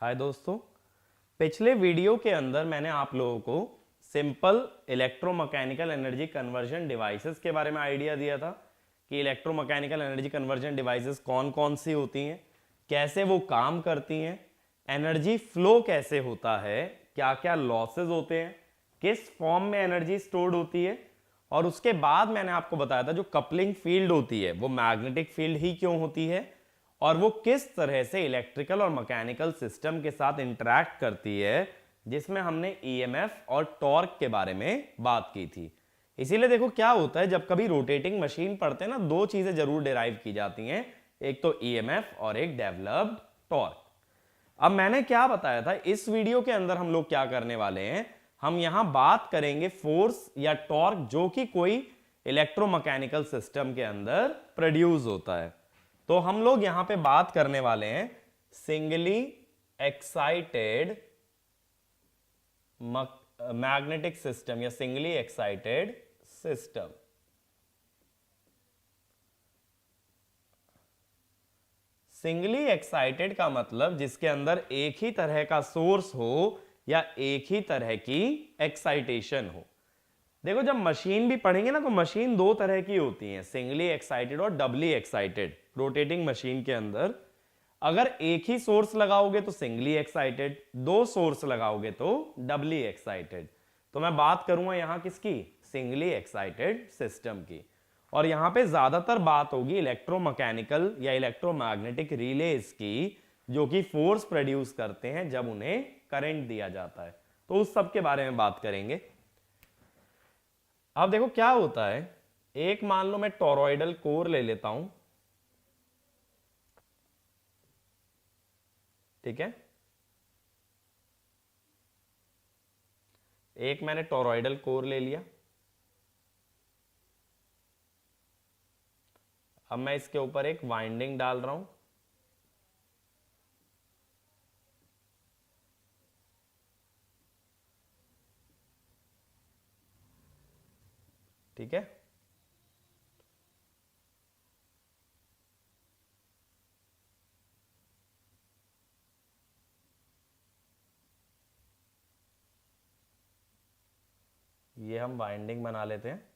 हाय दोस्तों, पिछले वीडियो के अंदर मैंने आप लोगों को simple electromechanical energy conversion devices के बारे में आइडिया दिया था कि इलेक्ट्रोमैकेनिकल एनर्जी कन्वर्जन डिवाइसेस कौन कौन सी होती हैं, कैसे वो काम करती हैं, एनर्जी फ्लो कैसे होता है, क्या क्या लॉसेस होते हैं, किस फॉर्म में एनर्जी स्टोर्ड होती है। और उसके बाद मैंने आपको बताया था जो कपलिंग फील्ड होती है वो मैग्नेटिक फील्ड ही क्यों होती है और वो किस तरह से इलेक्ट्रिकल और मैकेनिकल सिस्टम के साथ इंटरैक्ट करती है, जिसमें हमने ईएमएफ और टॉर्क के बारे में बात की थी। इसीलिए देखो क्या होता है, जब कभी रोटेटिंग मशीन पढ़ते हैं ना, दो चीजें जरूर डिराइव की जाती हैं, एक तो ईएमएफ और एक डेवलप्ड टॉर्क। अब मैंने क्या बताया था, इस वीडियो के अंदर हम लोग क्या करने वाले हैं, हम यहां बात करेंगे फोर्स या टॉर्क जो कि कोई इलेक्ट्रोमैकेनिकल सिस्टम के अंदर प्रोड्यूस होता है। तो हम लोग यहां पे बात करने वाले हैं सिंगली एक्साइटेड मैग्नेटिक सिस्टम या singly excited system. Singly excited का मतलब जिसके अंदर एक ही तरह का सोर्स हो या एक ही तरह की एक्साइटेशन हो। देखो जब मशीन भी पढ़ेंगे ना तो मशीन दो तरह की होती है, सिंगली एक्साइटेड और डबली एक्साइटेड। रोटेटिंग मशीन के अंदर अगर एक ही सोर्स लगाओगे तो सिंगली एक्साइटेड, दो सोर्स लगाओगे तो डबली एक्साइटेड। तो मैं बात करूंगा यहां किसकी, सिंगली एक्साइटेड सिस्टम की। और यहां पे ज्यादातर बात होगी इलेक्ट्रोमैकेनिकल या इलेक्ट्रोमैग्नेटिक रिलेज की, जो कि फोर्स प्रोड्यूस करते हैं जब उन्हें करंट दिया जाता है। तो उस सब के बारे में बात करेंगे। अब देखो क्या होता है, एक मान लो मैं टॉरॉइडल कोर ले लेता हूं, ठीक है। एक मैंने टॉरॉइडल कोर ले लिया। अब मैं इसके ऊपर एक वाइंडिंग डाल रहा हूं, ठीक है। ये हम वाइंडिंग बना लेते हैं।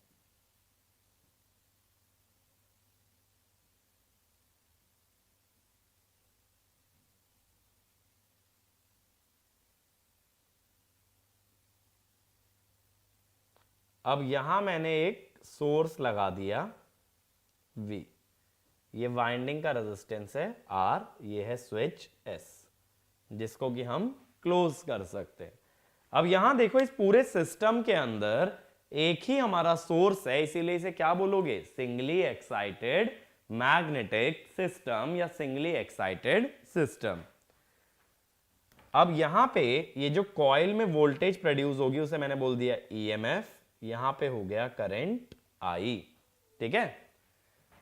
अब यहां मैंने एक सोर्स लगा दिया V। ये वाइंडिंग का रेजिस्टेंस है R, ये है स्विच S, जिसको कि हम क्लोज कर सकते हैं। अब यहां देखो इस पूरे सिस्टम के अंदर एक ही हमारा सोर्स है, इसीलिए इसे क्या बोलोगे, सिंगली एक्साइटेड मैग्नेटिक सिस्टम या सिंगली एक्साइटेड सिस्टम। अब यहां पे ये जो कॉइल में वोल्टेज प्रोड्यूस होगी उसे मैंने बोल दिया ईएमएफ, यहां पे हो गया करंट आई, ठीक है।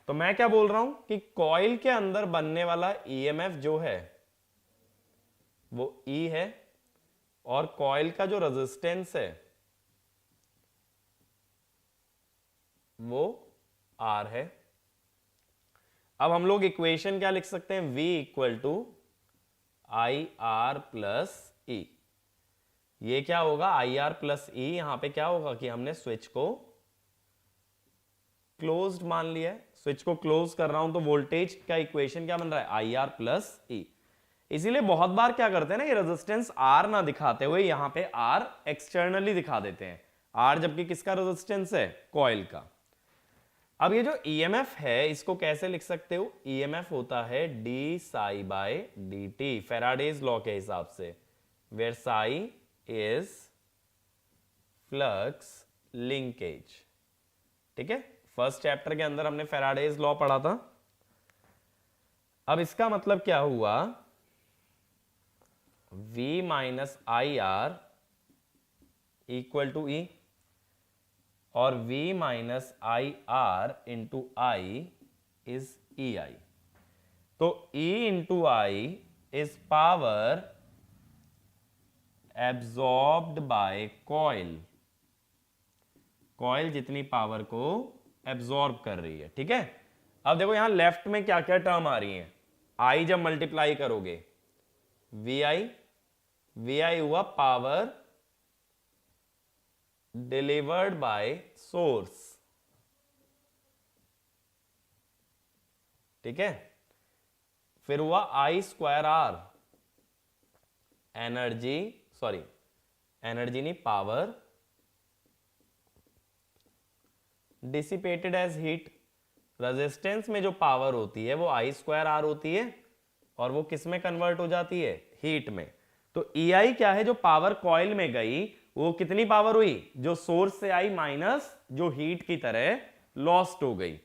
तो मैं क्या बोल रहा हूं कि कॉइल के अंदर बनने वाला ईएमएफ जो है वो E है और कॉइल का जो रेजिस्टेंस है वो R है। अब हम लोग इक्वेशन क्या लिख सकते हैं, V equal to I R plus E. ये क्या होगा, आई आर प्लस ई। यहां पे क्या होगा कि हमने स्विच को क्लोज्ड मान लिया है, स्विच को क्लोज कर रहा हूं तो वोल्टेज का इक्वेशन क्या बन रहा है, आई आर प्लस ई। इसीलिए बहुत बार क्या करते हैं ना, ये रेजिस्टेंस आर ना दिखाते हुए यहां पे आर एक्सटर्नली दिखा देते हैं, आर जबकि किसका रेजिस्टेंस है, कॉइल का। अब ये जो ईएमएफ है इसको कैसे लिख सकते हो, ईएमएफ होता है d psi by d t, Faraday's law के हिसाब से, where psi is flux linkage, ठीक है। फर्स्ट चैप्टर के अंदर हमने फेराडेज लॉ पढ़ा था। अब इसका मतलब क्या हुआ, V minus I R equal to E, और V minus I R into I is E I. तो E into I is power absorbed by coil, coil जितनी पावर को एब्जॉर्ब कर रही है, ठीक है। अब देखो यहां लेफ्ट में क्या क्या टर्म आ रही हैं, आई जब मल्टीप्लाई करोगे वी आई VI हुआ पावर डिलीवर्ड बाय सोर्स, ठीक है। फिर हुआ I²R, एनर्जी, सॉरी एनर्जी नहीं, power dissipated as heat. Resistance में जो पावर होती है वो I²R होती है और वो किस में कन्वर्ट हो जाती है, हीट में। तो EI क्या है, जो पावर कॉइल में गई वो कितनी पावर हुई, जो सोर्स से आई माइनस जो हीट की तरह लॉस्ट हो गई।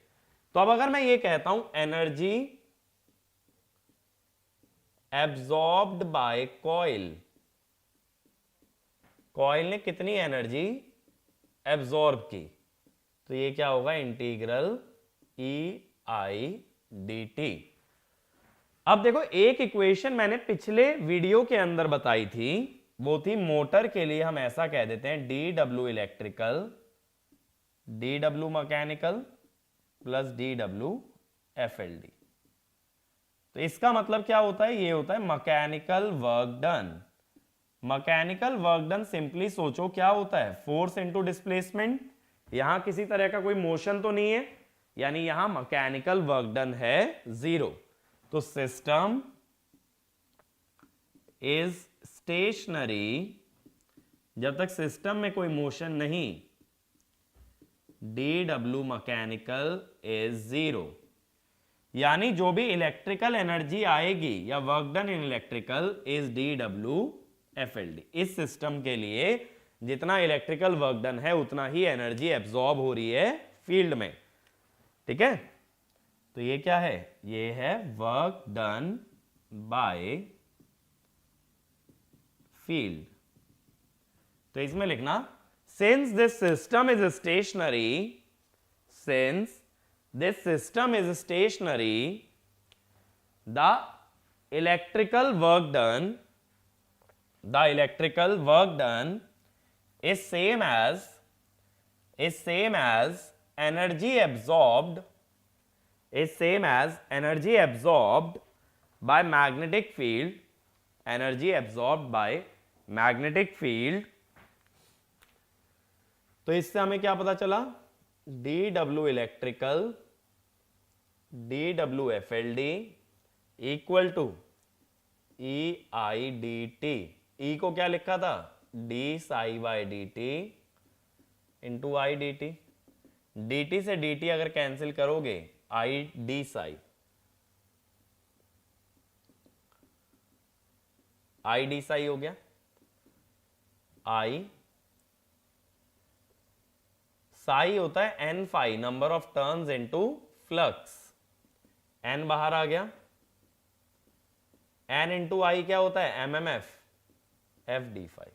तो अब अगर मैं ये कहता हूं energy absorbed by coil, coil ने कितनी एनर्जी एब्जॉर्ब की, तो ये क्या होगा, इंटीग्रल EI/dt। अब देखो एक इक्वेशन मैंने पिछले वीडियो के अंदर बताई थी, वो थी मोटर के लिए हम ऐसा कह देते हैं dW electrical dW mechanical plus dW FLD। तो इसका मतलब क्या होता है, ये होता है mechanical work done. Mechanical work done simply सोचो क्या होता है, फोर्स इनटू डिस्प्लेसमेंट। यहां किसी तरह का कोई मोशन तो नहीं है, यानी यहां मैकेनिकल वर्क डन है 0। तो सिस्टम इज स्टेशनरी, जब तक सिस्टम में कोई मोशन नहीं, dW मैकेनिकल इज 0। यानी जो भी इलेक्ट्रिकल एनर्जी आएगी या work done in electrical is dW FLD। इस सिस्टम के लिए जितना इलेक्ट्रिकल वर्क डन है उतना ही एनर्जी एब्जॉर्ब हो रही है फील्ड में, ठीक है। तो ये क्या है, ये है वर्क डन बाय फील्ड। तो इसमें लिखना since this system is stationary, since this system is stationary, the electrical work done is same as energy absorbed by magnetic field, तो इससे हमें क्या पता चला, dW electrical dW FLD equal to EI/dt। E को क्या लिखा था, dψ/dt इंटू I/dt। dt से dt अगर कैंसिल करोगे I dψ, I dψ हो गया। I साई होता है n phi, number of turns into flux, n बाहर आ गया। n इंटू आई क्या होता है, MMF, FD फाई।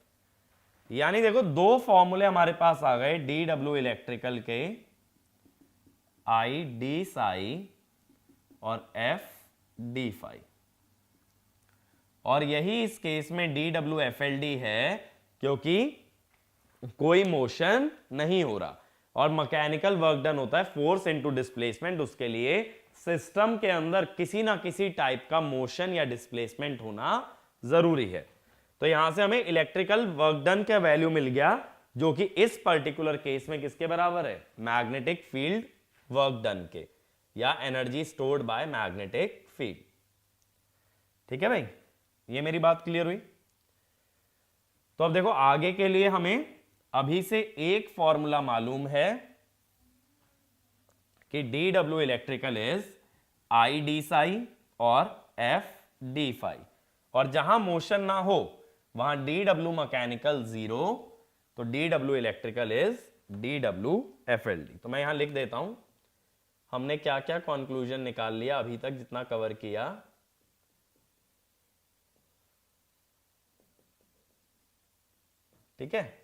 यानी देखो दो फॉर्मूले हमारे पास आ गए dW इलेक्ट्रिकल के, I d साई और F d फाई। और यही इस केस में dW FLD है क्योंकि कोई मोशन नहीं हो रहा और मैकेनिकल वर्क डन होता है फोर्स इनटू डिस्प्लेसमेंट। उसके लिए सिस्टम के अंदर किसी ना किसी टाइप का मोशन या डिस्प्लेसमेंट होना जरूरी है। तो यहां से हमें इलेक्ट्रिकल वर्क डन का वैल्यू मिल गया जो कि इस पर्टिकुलर केस में किसके बराबर है, मैग्नेटिक फील्ड वर्क डन के, या energy stored by magnetic field. ठीक है भाई, ये मेरी बात क्लियर हुई। तो अब देखो आगे के लिए हमें अभी से एक फॉर्मूला मालूम है कि dW electrical is I d Sai और F d फाई, और जहां मोशन ना हो वहां dW मैकेनिकल 0, तो dW electrical is dW FLD। तो मैं यहां लिख देता हूं हमने क्या क्या कंक्लूजन निकाल लिया अभी तक जितना कवर किया। ठीक है,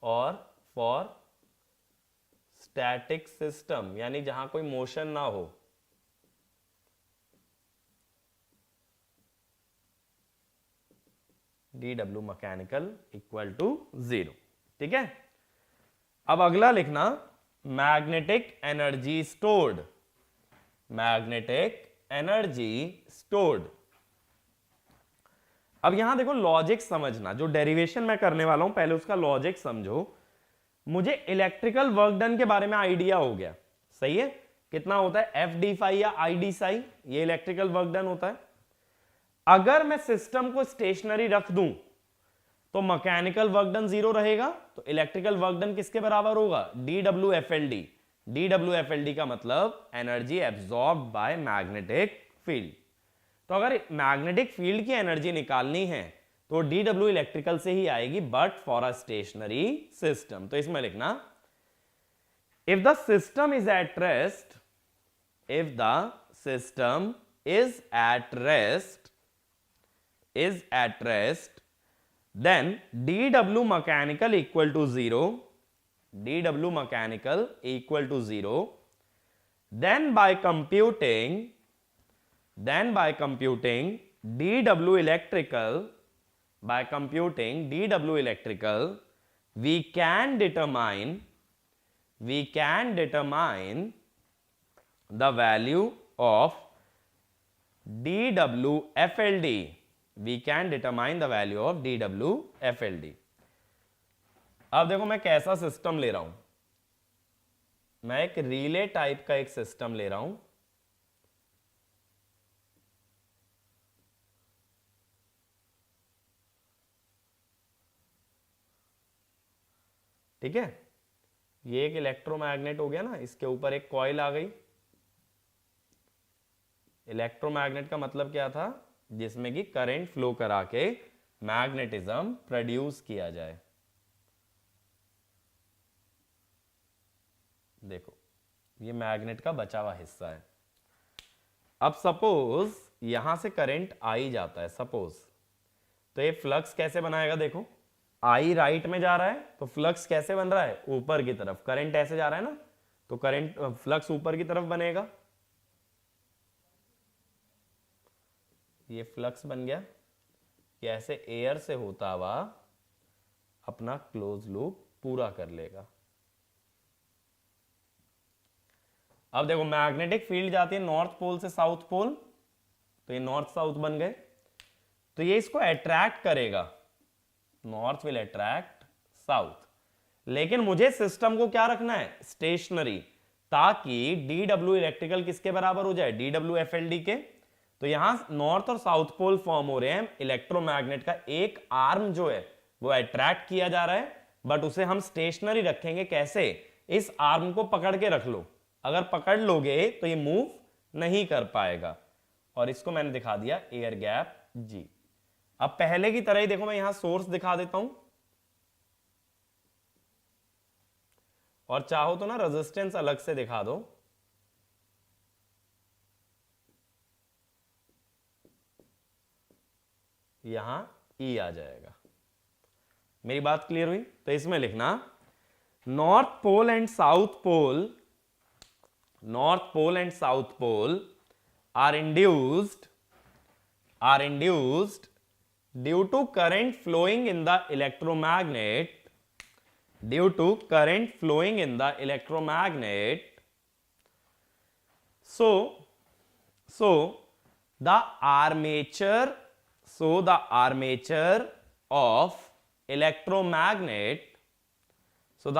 और फॉर स्टैटिक सिस्टम यानी जहां कोई मोशन ना हो, dW मैकेनिकल इक्वल टू 0। ठीक है, अब अगला लिखना magnetic energy stored, magnetic energy stored. अब यहां देखो लॉजिक समझना, जो डेरिवेशन मैं करने वाला हूं पहले उसका लॉजिक समझो। मुझे इलेक्ट्रिकल वर्क डन के बारे में आइडिया हो गया, सही है, कितना होता है एफ डी फाई या आई डी साई, ये इलेक्ट्रिकल वर्क डन होता है। अगर मैं सिस्टम को स्टेशनरी रख दूं तो मैकेनिकल वर्क डन 0 रहेगा, तो इलेक्ट्रिकल वर्क डन किसके बराबर होगा, DWFLD। DWFLD का मतलब energy absorb by magnetic field. तो अगर मैग्नेटिक फील्ड की एनर्जी निकालनी है तो DW इलेक्ट्रिकल से ही आएगी, but for a stationary system. तो इसमें लिखना if the system is at rest, if the system is at rest, then dW mechanical equal to 0, dW mechanical equal to 0, then by computing dW electrical, we can determine the value of DWFLD. We can determine the value of DWFLD. अब देखो मैं कैसा system ले रहा हूं, मैं एक relay type का एक सिस्टम ले रहा हूं। ठीक है, ये एक इलेक्ट्रोमैग्नेट हो गया ना, इसके ऊपर एक कॉइल आ गई। इलेक्ट्रोमैग्नेट का मतलब क्या था, जिसमें कि करंट फ्लो करा के मैग्नेटिज्म प्रोड्यूस किया जाए। देखो ये मैग्नेट का बचा हुआ हिस्सा है। अब सपोज यहां से करंट आ ही जाता है सपोज, तो ये फ्लक्स कैसे बनाएगा, देखो आई राइट में जा रहा है तो फ्लक्स कैसे बन रहा है, ऊपर की तरफ। करंट ऐसे जा रहा है ना, तो करंट फ्लक्स ऊपर की तरफ बनेगा, ये फ्लक्स बन गया कि ऐसे एयर से होता हुआ अपना क्लोज लूप पूरा कर लेगा। अब देखो मैग्नेटिक फील्ड जाती है नॉर्थ पोल से साउथ पोल, तो ये नॉर्थ साउथ बन गए, तो ये इसको अट्रैक्ट करेगा, नॉर्थ विल अट्रैक्ट साउथ। लेकिन मुझे सिस्टम को क्या रखना है, स्टेशनरी, ताकि DW इलेक्ट्रिकल किसके बराबर हो जाए, DWFLD के। तो यहां नॉर्थ और साउथ पोल फॉर्म हो रहे हैं, इलेक्ट्रोमैग्नेट का एक आर्म जो है वो अट्रैक्ट किया जा रहा है, बट उसे हम स्टेशनरी रखेंगे। कैसे, इस आर्म को पकड़ के रख लो, अगर पकड़ लोगे तो ये मूव नहीं कर पाएगा, और इसको मैंने दिखा दिया एयर गैप G। अब पहले की तरह ही देखो मैं यहां सोर्स दिखा देता हूं, और चाहो तो ना रेजिस्टेंस अलग से दिखा दो। यहां E आ जाएगा। मेरी बात क्लियर हुई? तो इसमें लिखना north pole and south pole, are induced due to current flowing in the electromagnet, so the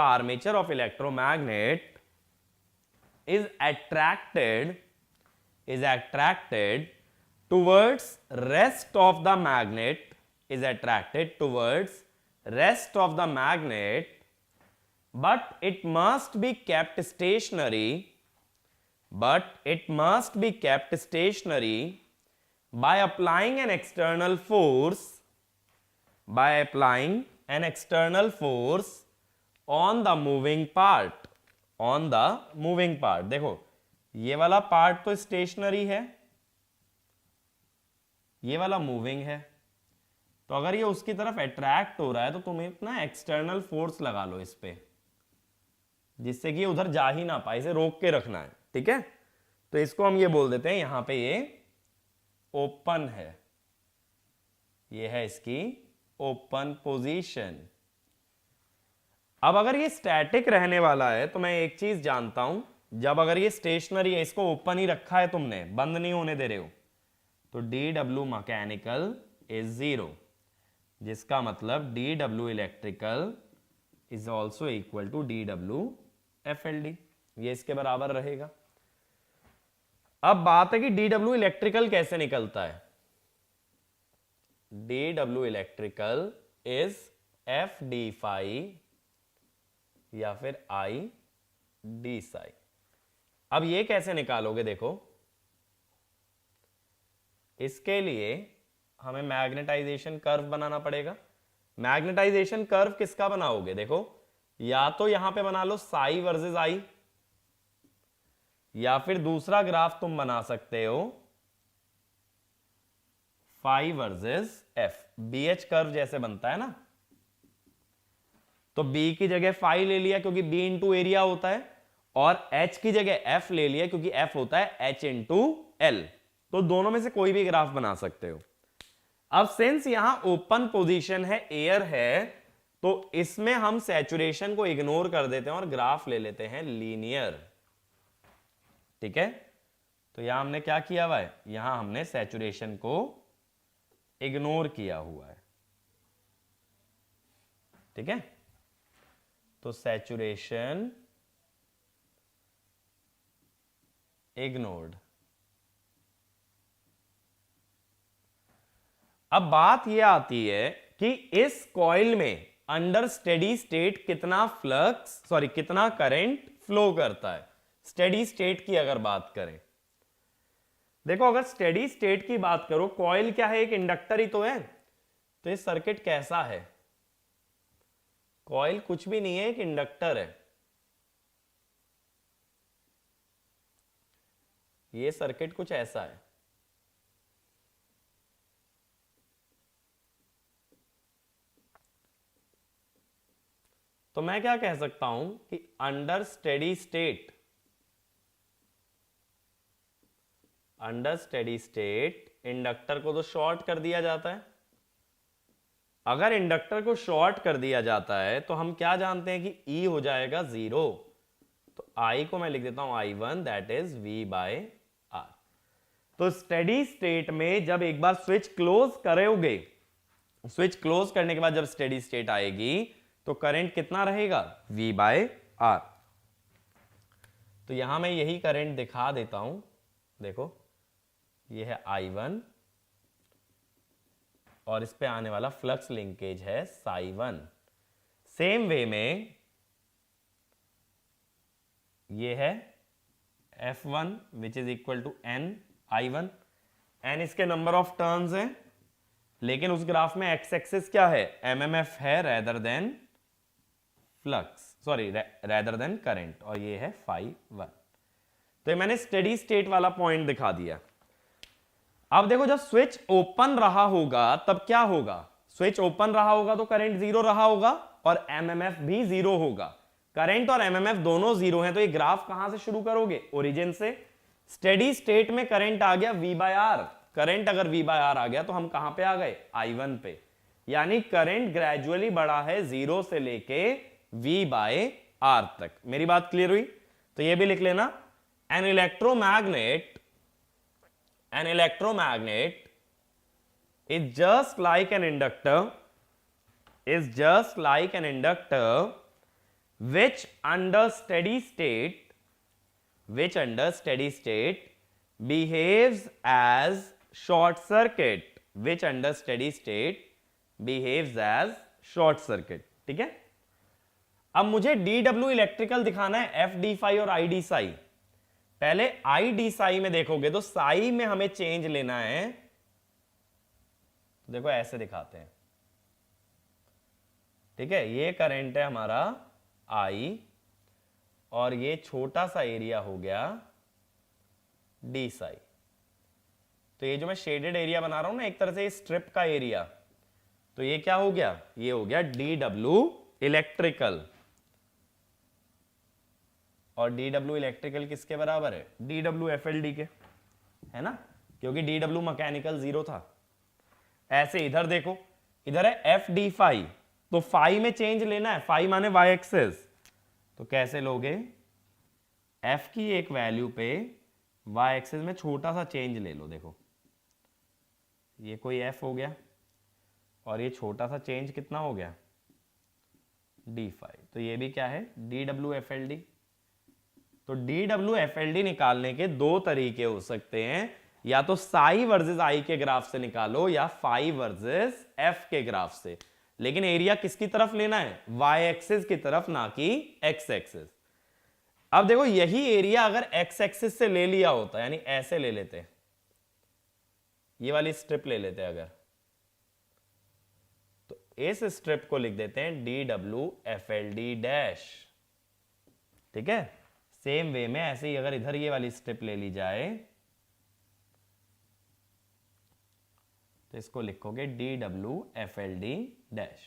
armature of electromagnet is attracted towards rest of the magnet, but it must be kept stationary, by applying an external force, on the moving part, देखो ये वाला part तो stationery है, ये वाला moving है, तो अगर ये उसकी तरफ अट्रैक्ट हो रहा है तो तुम्हें इतना एक्सटर्नल फोर्स लगा लो इस पे, जिससे कि ये उधर जा ही ना पाए, इसे रोक के रखना है। ठीक है, तो इसको हम ये बोल देते हैं, यहां पे ये ओपन है, ये है इसकी ओपन पोजीशन। अब अगर ये स्टैटिक रहने वाला है तो मैं एक चीज जानता हूं, जब अगर ये स्टेशनरी है, इसको ओपन ही रखा है तुमने, बंद नहीं होने दे रहे हो, तो DW मैकेनिकल इज 0, जिसका मतलब dW electrical is also equal to dW FLD, ये इसके बराबर रहेगा। अब बात है कि dW इलेक्ट्रिकल कैसे निकलता है। dW electrical is FD phi या फिर I D साई। अब ये कैसे निकालोगे, देखो इसके लिए हमें मैग्नेटाइजेशन कर्व बनाना पड़ेगा। मैग्नेटाइजेशन कर्व किसका बनाओगे, देखो या तो यहां पे बना लो साई वर्सेस आई, या फिर दूसरा ग्राफ तुम बना सकते हो phi versus F, BH curve जैसे बनता है ना। तो B की जगह फाई ले लिया क्योंकि B इंटू एरिया होता है, और H की जगह F ले लिया क्योंकि F होता है H इंटू L। तो दोनों में से कोई भी ग्राफ बना सकते हो। अब सिंस यहां ओपन पोजीशन है, एयर है, तो इसमें हम सैचुरेशन को इग्नोर कर देते हैं और ग्राफ ले लेते हैं लीनियर। ठीक है, तो यहां हमने क्या किया हुआ है, यहां हमने सैचुरेशन को इग्नोर किया हुआ है। ठीक है, तो सैचुरेशन इग्नोर्ड। अब बात यह आती है कि इस कॉइल में अंडर स्टेडी स्टेट कितना कितना करंट फ्लो करता है। स्टेडी स्टेट की अगर बात करें, देखो अगर स्टेडी स्टेट की बात करो, कॉइल क्या है, एक इंडक्टर ही तो है। तो ये सर्किट कैसा है, कॉइल कुछ भी नहीं है, एक इंडक्टर है। ये सर्किट कुछ ऐसा है। तो मैं क्या कह सकता हूं कि अंडर स्टेडी स्टेट इंडक्टर को तो शॉर्ट कर दिया जाता है। अगर इंडक्टर को शॉर्ट कर दिया जाता है तो हम क्या जानते हैं कि E हो जाएगा 0। तो I को मैं लिख देता हूं I1, दैट इज V/R। तो स्टेडी स्टेट में जब एक बार स्विच क्लोज करोगे, स्विच क्लोज करने के बाद जब स्टेडी स्टेट आएगी तो करंट कितना रहेगा, V/R। तो यहां मैं यही करंट दिखा देता हूं, देखो ये है I1 और इस पे आने वाला फ्लक्स लिंकेज है Ψ1। सेम वे में ये है F1 which is equal to N I1। N इसके नंबर ऑफ टर्न्स हैं, लेकिन उस ग्राफ में एक्स एक्सिस क्या है, MMF है रेदर देन करंट, और ये है Φ1। तो ये मैंने स्टेडी स्टेट वाला पॉइंट दिखा दिया। अब देखो जब स्विच ओपन रहा होगा तब क्या होगा, स्विच ओपन रहा होगा तो करंट 0 रहा होगा और MMF भी 0 होगा। करंट और MMF दोनों 0 हैं, तो ये ग्राफ कहां से शुरू करोगे, ओरिजिन से। स्टेडी स्टेट में करंट आ गया V/R, करंट अगर V/R आ गया तो हम कहां पे आ गए, I1 पे। यानी करंट ग्रेजुअली बढ़ा है 0 से लेके V/R तक। मेरी बात क्लियर हुई? तो ये भी लिख लेना, an electromagnet is just like an inductor which under steady state behaves as short circuit, ठीक है। अब मुझे DW इलेक्ट्रिकल दिखाना है FD फाई और ID साई। पहले ID साई में देखोगे तो साई में हमें चेंज लेना है, तो देखो ऐसे दिखाते हैं। ठीक है, ये करंट है हमारा I और ये छोटा सा एरिया हो गया D साई। तो ये जो मैं शेडेड एरिया बना रहा हूं ना, एक तरह से स्ट्रिप का एरिया, तो ये क्या हो गया, ये हो गया DW इलेक्ट्रिकल। और DW इलेक्ट्रिकल किसके बराबर है, DW FLD के, है ना, क्योंकि DW मैकेनिकल 0 था। ऐसे इधर देखो, इधर है FD फाई, तो फाई में चेंज लेना है, फाई माने y एक्सिस। तो कैसे लोगे, F की एक वैल्यू पे y एक्सिस में छोटा सा चेंज ले लो। देखो ये कोई F हो गया, और ये छोटा सा चेंज कितना हो गया, d5। तो ये भी क्या है, dWFLD। तो dWFLD निकालने के दो तरीके हो सकते हैं, या तो साई वर्सेस आई के ग्राफ से निकालो या फाई वर्सेस एफ के ग्राफ से, लेकिन एरिया किसकी तरफ लेना है, वाई एक्सिस की तरफ, ना कि एक्स एक्सिस। अब देखो यही एरिया अगर एक्स एक्सिस से ले लिया होता, यानी ऐसे ले लेते, ये वाली स्ट्रिप ले लेते अगर, तो इस स्ट्रिप को लिख देते हैं dWFLD डैश। ठीक है, सेम वे में ऐसे ही अगर इधर ये वाली स्ट्रिप ले ली जाए तो इसको लिखोगे dWFLD डैश।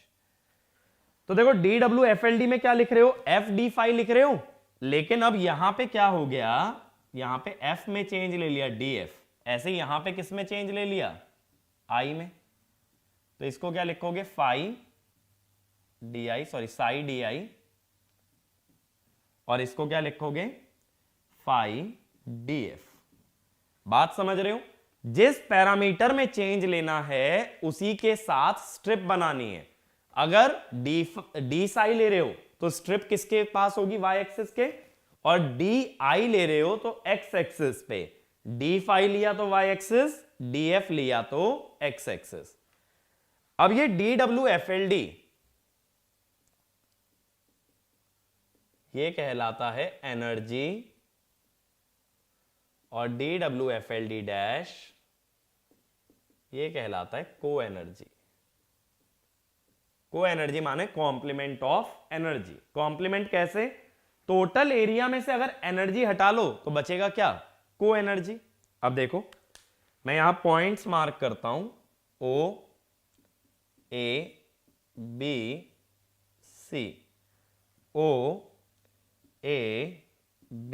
तो देखो dWFLD में क्या लिख रहे हो, FD5 लिख रहे हो, लेकिन अब यहां पे क्या हो गया, यहां पे F में चेंज ले लिया DF, ऐसे ही यहां पे किस में चेंज ले लिया, I में। तो इसको क्या लिखोगे, phi DI, sorry psi DI, और इसको क्या लिखोगे, फाई DF। बात समझ रहे हो, जिस पैरामीटर में चेंज लेना है उसी के साथ स्ट्रिप बनानी है। अगर डी साई ले रहे हो तो स्ट्रिप किसके पास होगी, वाई एक्सिस के, और डी आई ले रहे हो तो एक्स एक्सिस पे। डी फाई लिया तो वाई एक्सिस, डी एफ लिया तो एक्स एक्सिस। अब ये dWFLD ये कहलाता है एनर्जी, और dWFLD डैश ये कहलाता है को एनर्जी। को एनर्जी माने कॉम्प्लीमेंट ऑफ एनर्जी। कॉम्प्लीमेंट कैसे, टोटल एरिया में से अगर एनर्जी हटा लो तो बचेगा क्या, को एनर्जी। अब देखो मैं यहां पॉइंट्स मार्क करता हूं, O A B C, O A B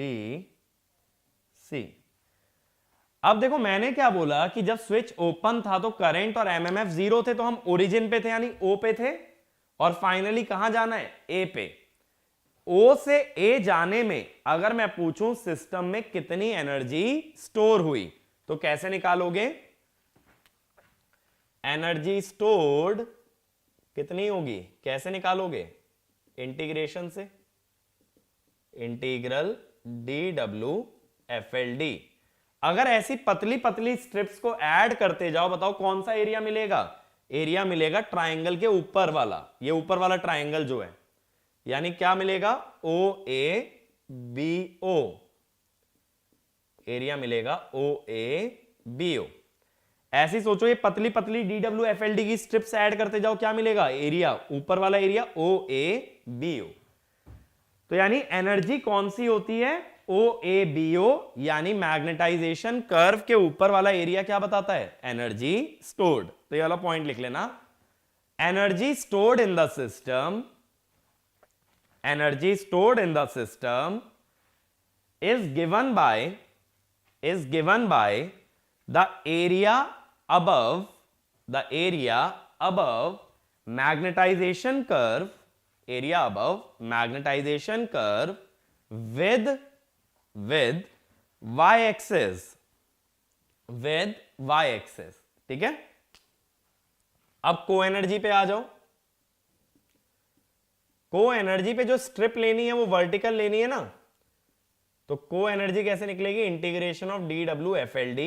C। अब देखो मैंने क्या बोला कि जब स्विच ओपन था तो करंट और एमएमएफ जीरो थे, तो हम ओरिजिन पे थे यानी O पे थे, और फाइनली कहां जाना है, A पे। O से A जाने में अगर मैं पूछूं सिस्टम में कितनी एनर्जी स्टोर हुई, तो कैसे निकालोगे, एनर्जी स्टोर्ड कितनी होगी, कैसे निकालोगे, इंटीग्रेशन से, इंटीग्रल dWFLD। अगर ऐसी पतली पतली स्ट्रिप्स को ऐड करते जाओ, बताओ कौन सा एरिया मिलेगा, एरिया मिलेगा ट्राइंगल के ऊपर वाला, ये ऊपर वाला ट्राइंगल जो है, यानी क्या मिलेगा, OABO, एरिया मिलेगा OABO। ऐसी सोचो ये पतली पतली dWFLD की स्ट्रिप्स ऐड करते जाओ, क्या मिलेगा, एरिया, ऊपर वाला एरिया OABO। तो यानी एनर्जी कौन सी होती है, OABO, यानी मैग्नेटाइजेशन कर्व के ऊपर वाला एरिया क्या बताता है, एनर्जी स्टोर्ड। तो ये वाला पॉइंट लिख लेना, energy stored in the system, energy stored in the system is given by the area above magnetization curve, with y axis, ठीक है। अब को एनर्जी पे आ जाओ, को एनर्जी पे जो स्ट्रिप लेनी है वो वर्टिकल लेनी है ना, तो को एनर्जी कैसे निकलेगी, इंटीग्रेशन ऑफ dWFLD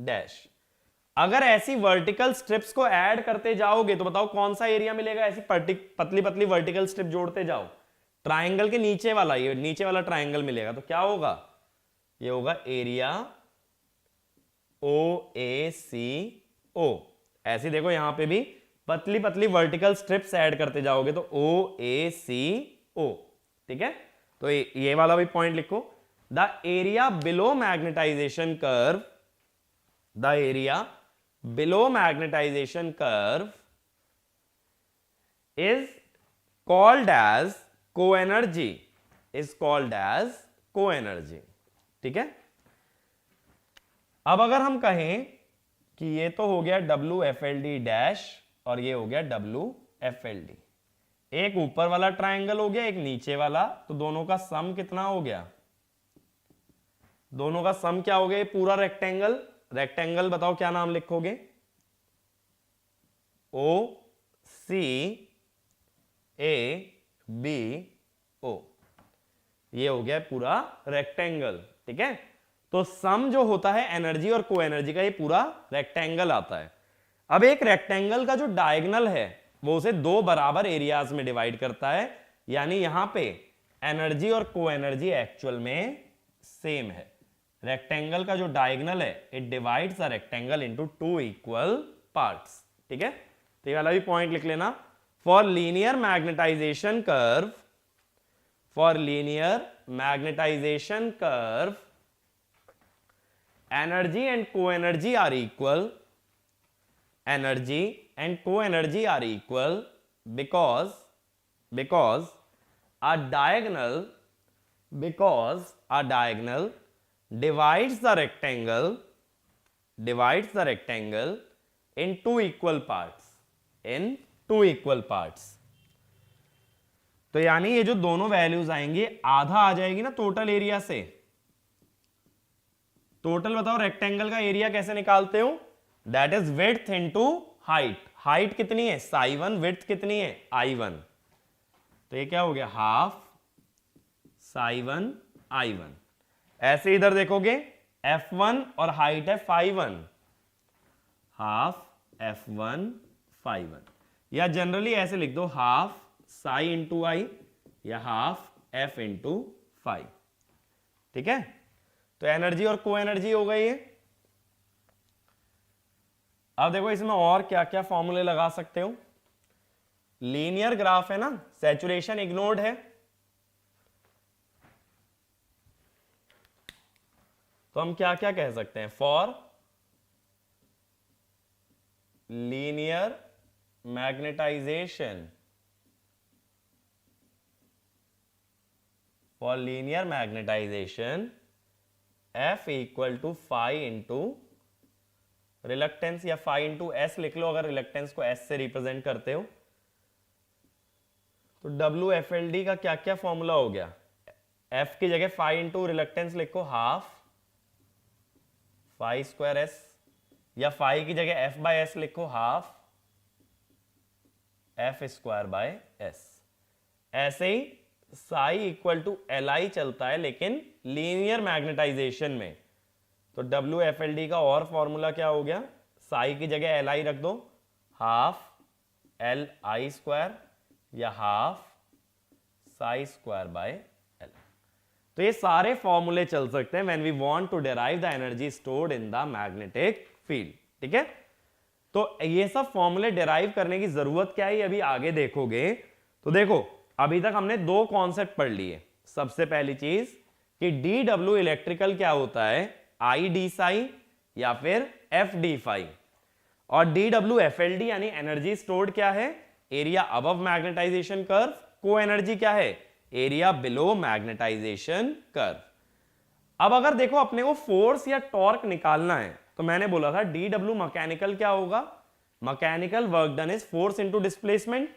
डैश। अगर ऐसी वर्टिकल स्ट्रिप्स को ऐड करते जाओगे तो बताओ कौन सा एरिया मिलेगा, ऐसी पतली पतली वर्टिकल स्ट्रिप जोड़ते जाओ, ट्राइंगल के नीचे वाला, ये नीचे वाला ट्राइंगल मिलेगा, तो क्या होगा, ये होगा एरिया OACO। ऐसी देखो यहां पे भी पतली पतली वर्टिकल स्ट्रिप्स ऐड करते जाओगे तो OACO, ठीक है। तो ये वाला भी पॉइंट लिखो, the area below magnetization curve, the area below magnetization curve is called as co-energy, ठीक है। अब अगर हम कहें कि ये तो हो गया WFLD डैश और ये हो गया WFLD, एक ऊपर वाला ट्राइंगल हो गया, एक नीचे वाला, तो दोनों का सम कितना हो गया, दोनों का सम क्या हो गया, ये पूरा रेक्टेंगल, बताओ क्या नाम लिखोगे, O CaBO, ये हो गया पूरा रेक्टेंगल। ठीक है, तो सम जो होता है एनर्जी और को एनर्जी का, ये पूरा रेक्टेंगल आता है। अब एक रेक्टेंगल का जो डायगोनल है वो उसे दो बराबर एरियाज में डिवाइड करता है, यानी यहां पे एनर्जी और को एनर्जी एक्चुअल में सेम है। रेक्टेंगल का जो डायगोनल है it divides the rectangle into two equal parts. ठीक है, तो ये वाला भी पॉइंट लिख लेना। For linear magnetization curve, for linear magnetization curve energy and co-energy are equal, energy and co-energy are equal because a diagonal divides the rectangle in two equal parts, तो यानी ये जो दोनों वैल्यूज आएंगी, आधा आ जाएगी ना टोटल एरिया से। टोटल बताओ रेक्टेंगल का एरिया कैसे निकालते हो? That is width into height. Height कितनी है? साई1, विड्थ कितनी है? I1, तो ये क्या हो गया? हाफ साई1 I1। ऐसे इधर देखोगे F1 और हाइट है φ1, हाफ F1 φ1, या जनरली ऐसे लिख दो हाफ साई इंटू आई या हाफ F इंटू फाई। ठीक है, तो एनर्जी और को एनर्जी हो गई है। अब देखो इसमें और क्या क्या फॉर्मूले लगा सकते हो। लीनियर ग्राफ है ना, सैचुरेशन इग्नोर्ड है, तो हम क्या क्या कह सकते हैं? For linear magnetization, for linear magnetization F equal to phi into reluctance, या फाई इंटू एस लिख लो अगर रिलक्टेंस को एस से रिप्रेजेंट करते हो। तो WFLD का क्या क्या फॉर्मूला हो गया? F की जगह फाई इंटू रिलक्टेंस लिखो हाफ फाई स्क्वायर एस, या फाई की जगह F बाय एस लिखो half F square by S. ऐसे ही साई इक्वल टू LI चलता है लेकिन लीनियर मैग्नेटाइजेशन में, तो WFLD का और फॉर्मूला क्या हो गया? साई की जगह LI रख दो, हाफ LI स्क्वायर या half psi square by L। तो ये सारे फॉर्मूले चल सकते हैं when we want to derive the energy stored in the magnetic field. ठीक है, तो ये सब फॉर्मूले डिराइव करने की जरूरत क्या है अभी आगे देखोगे। तो देखो अभी तक हमने दो कॉन्सेप्ट पढ़ लिए। सबसे पहली चीज कि DW इलेक्ट्रिकल क्या होता है? I d साई या फिर F d फाई, और DWFLD यानी एनर्जी स्टोर्ड क्या है? Area above magnetization curve. Co-energy क्या है? Area below magnetization curve. अब अगर देखो अपने को फोर्स या टॉर्क निकालना है, तो मैंने बोला था DW मैकेनिकल क्या होगा? Mechanical work done is force into displacement.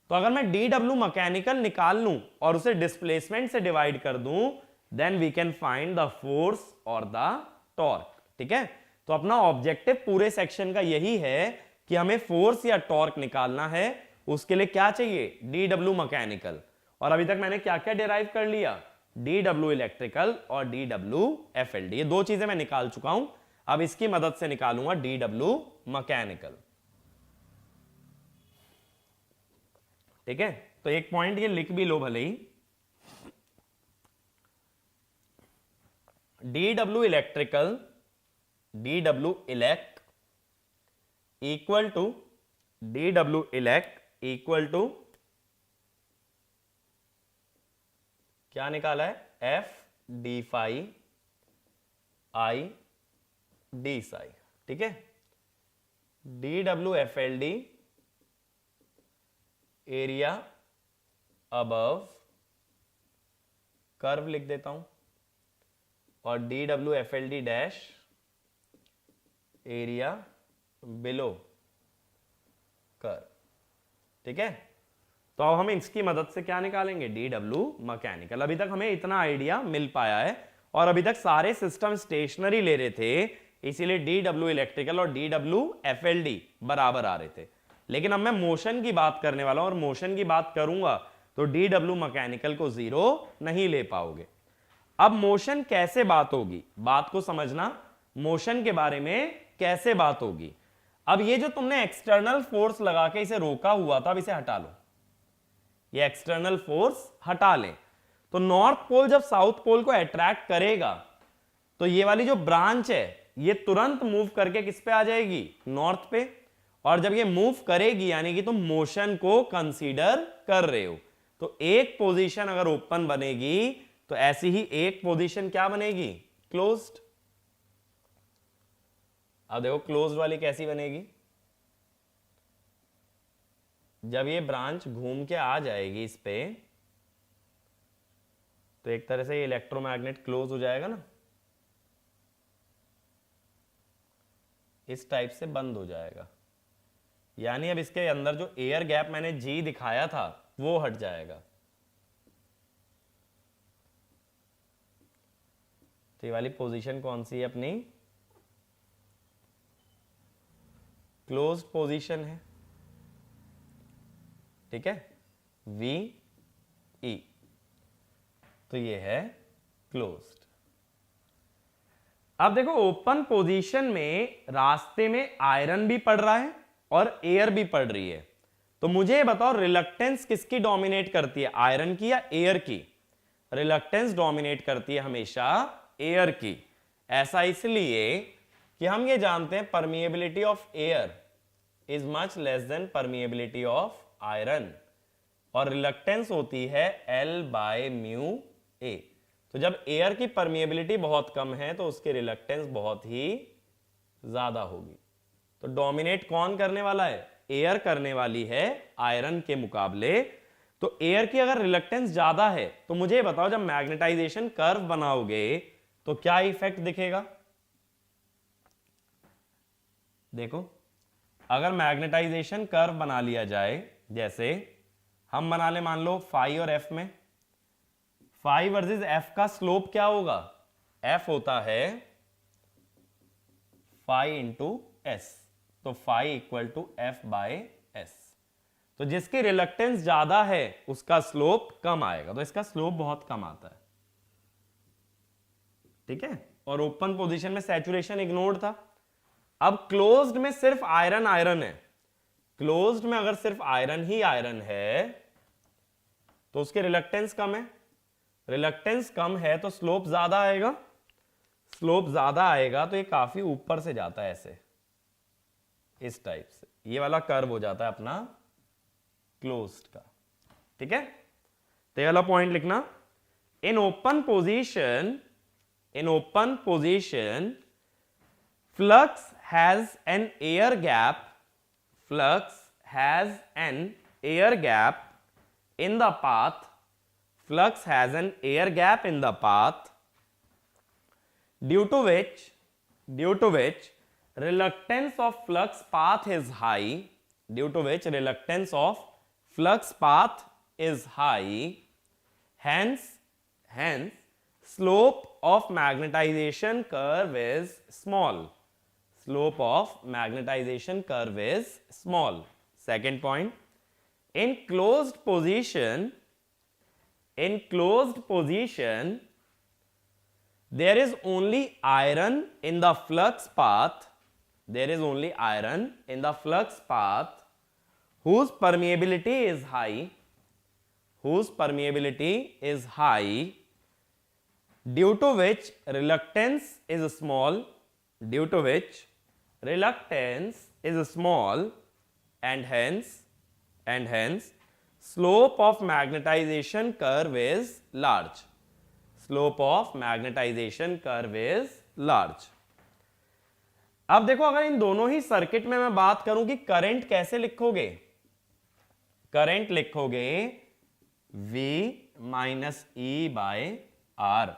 तो अगर मैं DW मैकेनिकल निकाल लूं और उसे डिस्प्लेसमेंट से डिवाइड कर दूं, then we can find the force और द टॉर्क। ठीक है, तो अपना ऑब्जेक्टिव पूरे सेक्शन का यही है कि हमें फोर्स या टॉर्क निकालना है। उसके लिए क्या चाहिए? DW mechanical. और अभी तक मैंने क्या क्या डिराइव कर लिया? DW इलेक्ट्रिकल और DWFLD, ये दो चीजें मैं निकाल चुका हूं। अब इसकी मदद से निकालूंगा DW मैकेनिकल। ठीक है, तो एक पॉइंट ये लिख भी लो भले ही, DW electrical, DW elect equal to DW elect equal to क्या निकाला है? F d phi I d psi. ठीक है, DWFLD एरिया अबव कर्व लिख देता हूं, और DWFLD dash area below curve. ठीक है, तो अब हम इसकी मदद से क्या निकालेंगे? DW mechanical. अभी तक हमें इतना आइडिया मिल पाया है, और अभी तक सारे सिस्टम स्टेशनरी ले रहे थे, इसीलिए DW इलेक्ट्रिकल और DWFLD बराबर आ रहे थे। लेकिन अब मैं मोशन की बात करने वाला हूं और मोशन की बात करूंगा तो DW मैकेनिकल को 0 नहीं ले पाओगे। अब मोशन कैसे बात होगी, बात को समझना, मोशन के बारे में कैसे बात होगी। अब ये जो तुमने एक्सटर्नल फोर्स लगा के इसे रोका हुआ था, अब इसे हटा लो, ये एक्सटर्नल फोर्स हटा लें। तो नॉर्थ पोल जब साउथ पोल को अट्रैक्ट करेगा तो ये वाली जो ब्रांच है ये तुरंत मूव करके किस पे आ जाएगी, नॉर्थ पे। और जब ये मूव करेगी यानी कि तुम मोशन को कंसीडर कर रहे हो, तो एक पोजीशन अगर ओपन बनेगी तो ऐसी ही एक पोजीशन क्या बनेगी, क्लोज्ड। अब देखो क्लोज्ड वाली कैसी बनेगी, जब ये ब्रांच घूम के आ जाएगी इस पे तो एक तरह से ये इलेक्ट्रोमैग्नेट क्लोज हो जाएगा ना, इस टाइप से बंद हो जाएगा। यानी अब इसके अंदर जो एयर गैप मैंने जी दिखाया था वो हट जाएगा। तो ये वाली पोजीशन कौन सी है अपनी, क्लोज्ड पोजीशन है, ठीक है, वी ई, तो ये है क्लोज्ड। अब देखो ओपन पोजीशन में रास्ते में आयरन भी पड़ रहा है और एयर भी पड़ रही है, तो मुझे ये बताओ रिलक्टेंस किसकी डोमिनेट करती है, आयरन की या एयर की। रिलक्टेंस डोमिनेट करती है हमेशा एयर की। ऐसा इसलिए कि हम ये जानते हैं permeability of air is much less than permeability of iron, और रिलक्टेंस होती है L/μ A। तो जब एयर की परमिएबिलिटी बहुत कम है तो उसकी रिलक्टेंस बहुत ही ज्यादा होगी। तो डोमिनेट कौन करने वाला है, एयर करने वाली है आयरन के मुकाबले। तो एयर की अगर रिलक्टेंस ज्यादा है तो मुझे बताओ जब मैग्नेटाइजेशन कर्व बनाओगे तो क्या इफेक्ट दिखेगा। देखो अगर मैग्नेटाइजेशन कर्व बना लिया जाए, जैसे हम बना ले मान लो फाई और एफ में, फाई वर्सेस एफ का स्लोप क्या होगा, एफ होता है फाई इंटू एस, तो phi equal to F by S. तो जिसकी रिलक्टेंस ज्यादा है उसका स्लोप कम आएगा, तो इसका स्लोप बहुत कम आता है, ठीक है। और ओपन पोजीशन में सैचुरेशन इग्नोर्ड था। अब क्लोज्ड में सिर्फ आयरन आयरन है, क्लोज्ड में अगर सिर्फ आयरन ही आयरन है तो उसकी रिलक्टेंस कम है, रिलक्टेंस कम है तो स्लोप ज्यादा आएगा, स्लोप ज्यादा आएगा तो ये काफी ऊपर से जाता है ऐसे, इस टाइप से ये वाला कर्व हो जाता है अपना क्लोज्ड का, ठीक है। तो ये वाला पॉइंट लिखना, in open position flux has an air gap, flux has an air gap in the path, flux has an air gap in the path due to which reluctance of flux path is high, due to which reluctance of flux path is high, hence slope of magnetization curve is small, slope of magnetization curve is small. Second point, in closed position there is only iron in the flux path, there is only iron in the flux path whose permeability is high, due to which reluctance is small, due to which reluctance is small, and hence slope of magnetization curve is large, slope of magnetization curve is large. अब देखो अगर इन दोनों ही circuit में मैं बात करूं कि current कैसे लिखोगे, करंट लिखोगे V minus E by R,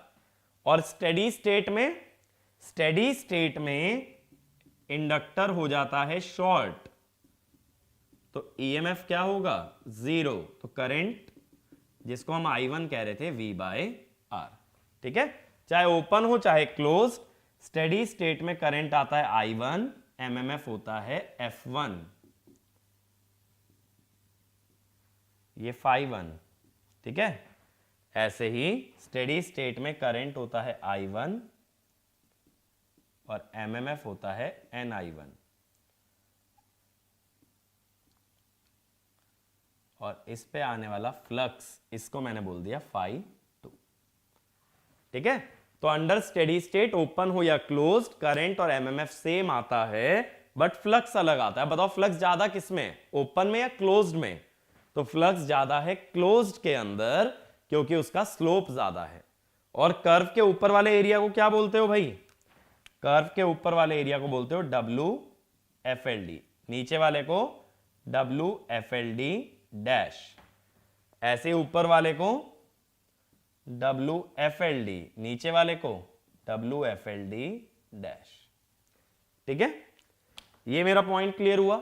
और स्टेडी स्टेट में इंडक्टर हो जाता है शॉर्ट, तो ईएमएफ क्या होगा, 0, तो करंट जिसको हम I1 कह रहे थे V बाय R, ठीक है। चाहे ओपन हो चाहे क्लोज, स्टेडी स्टेट में करंट आता है I1, एमएमएफ होता है F1, ये phi1, ठीक है। ऐसे ही स्टेडी स्टेट में करंट होता है I1 और MMF होता है NI1, और इस पे आने वाला फ्लक्स इसको मैंने बोल दिया phi2, ठीक है। तो अंडर स्टेडी स्टेट ओपन हो या क्लोज्ड करंट और MMF सेम आता है बट फ्लक्स अलग आता है। बताओ फ्लक्स ज्यादा किसमें, ओपन में या क्लोज्ड में? तो फ्लक्स ज्यादा है क्लोज्ड के अंदर क्योंकि उसका स्लोप ज्यादा है। और कर्व के ऊपर वाले एरिया को क्या बोलते हो भाई? कर्व के ऊपर वाले एरिया को बोलते हो WFLD, नीचे वाले को WFLD डैश, ऐसे ऊपर वाले को WFLD, नीचे वाले को WFLD डैश, ठीक है। ये मेरा पॉइंट क्लियर हुआ।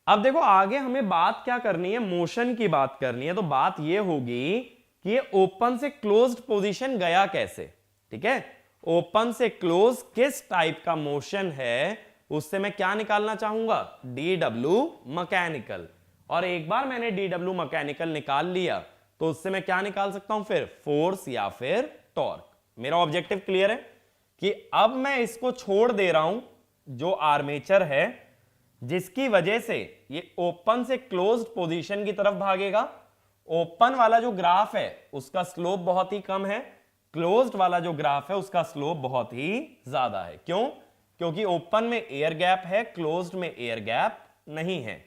अब देखो आगे हमें बात क्या करनी है, मोशन की बात करनी है। तो बात ये होगी कि ये ओपन से क्लोज्ड पोजीशन गया कैसे, ठीक है। ओपन से क्लोज किस टाइप का मोशन है, उससे मैं क्या निकालना चाहूंगा? DW mechanical. और एक बार मैंने DW मैकेनिकल निकाल लिया तो उससे मैं क्या निकाल सकता हूं फिर? फोर्स या फिर टॉर्क। मेरा ऑब्जेक्टिव क्लियर है कि अब मैं इसको छोड़ दे रहा हूं जो आर्मेचर है, जिसकी वजह से ये ओपन से क्लोज्ड पोजीशन की तरफ भागेगा। ओपन वाला जो ग्राफ है उसका स्लोप बहुत ही कम है, क्लोज्ड वाला जो ग्राफ है उसका स्लोप बहुत ही ज्यादा है। क्यों? क्योंकि ओपन में एयर गैप है, क्लोज्ड में एयर गैप नहीं है।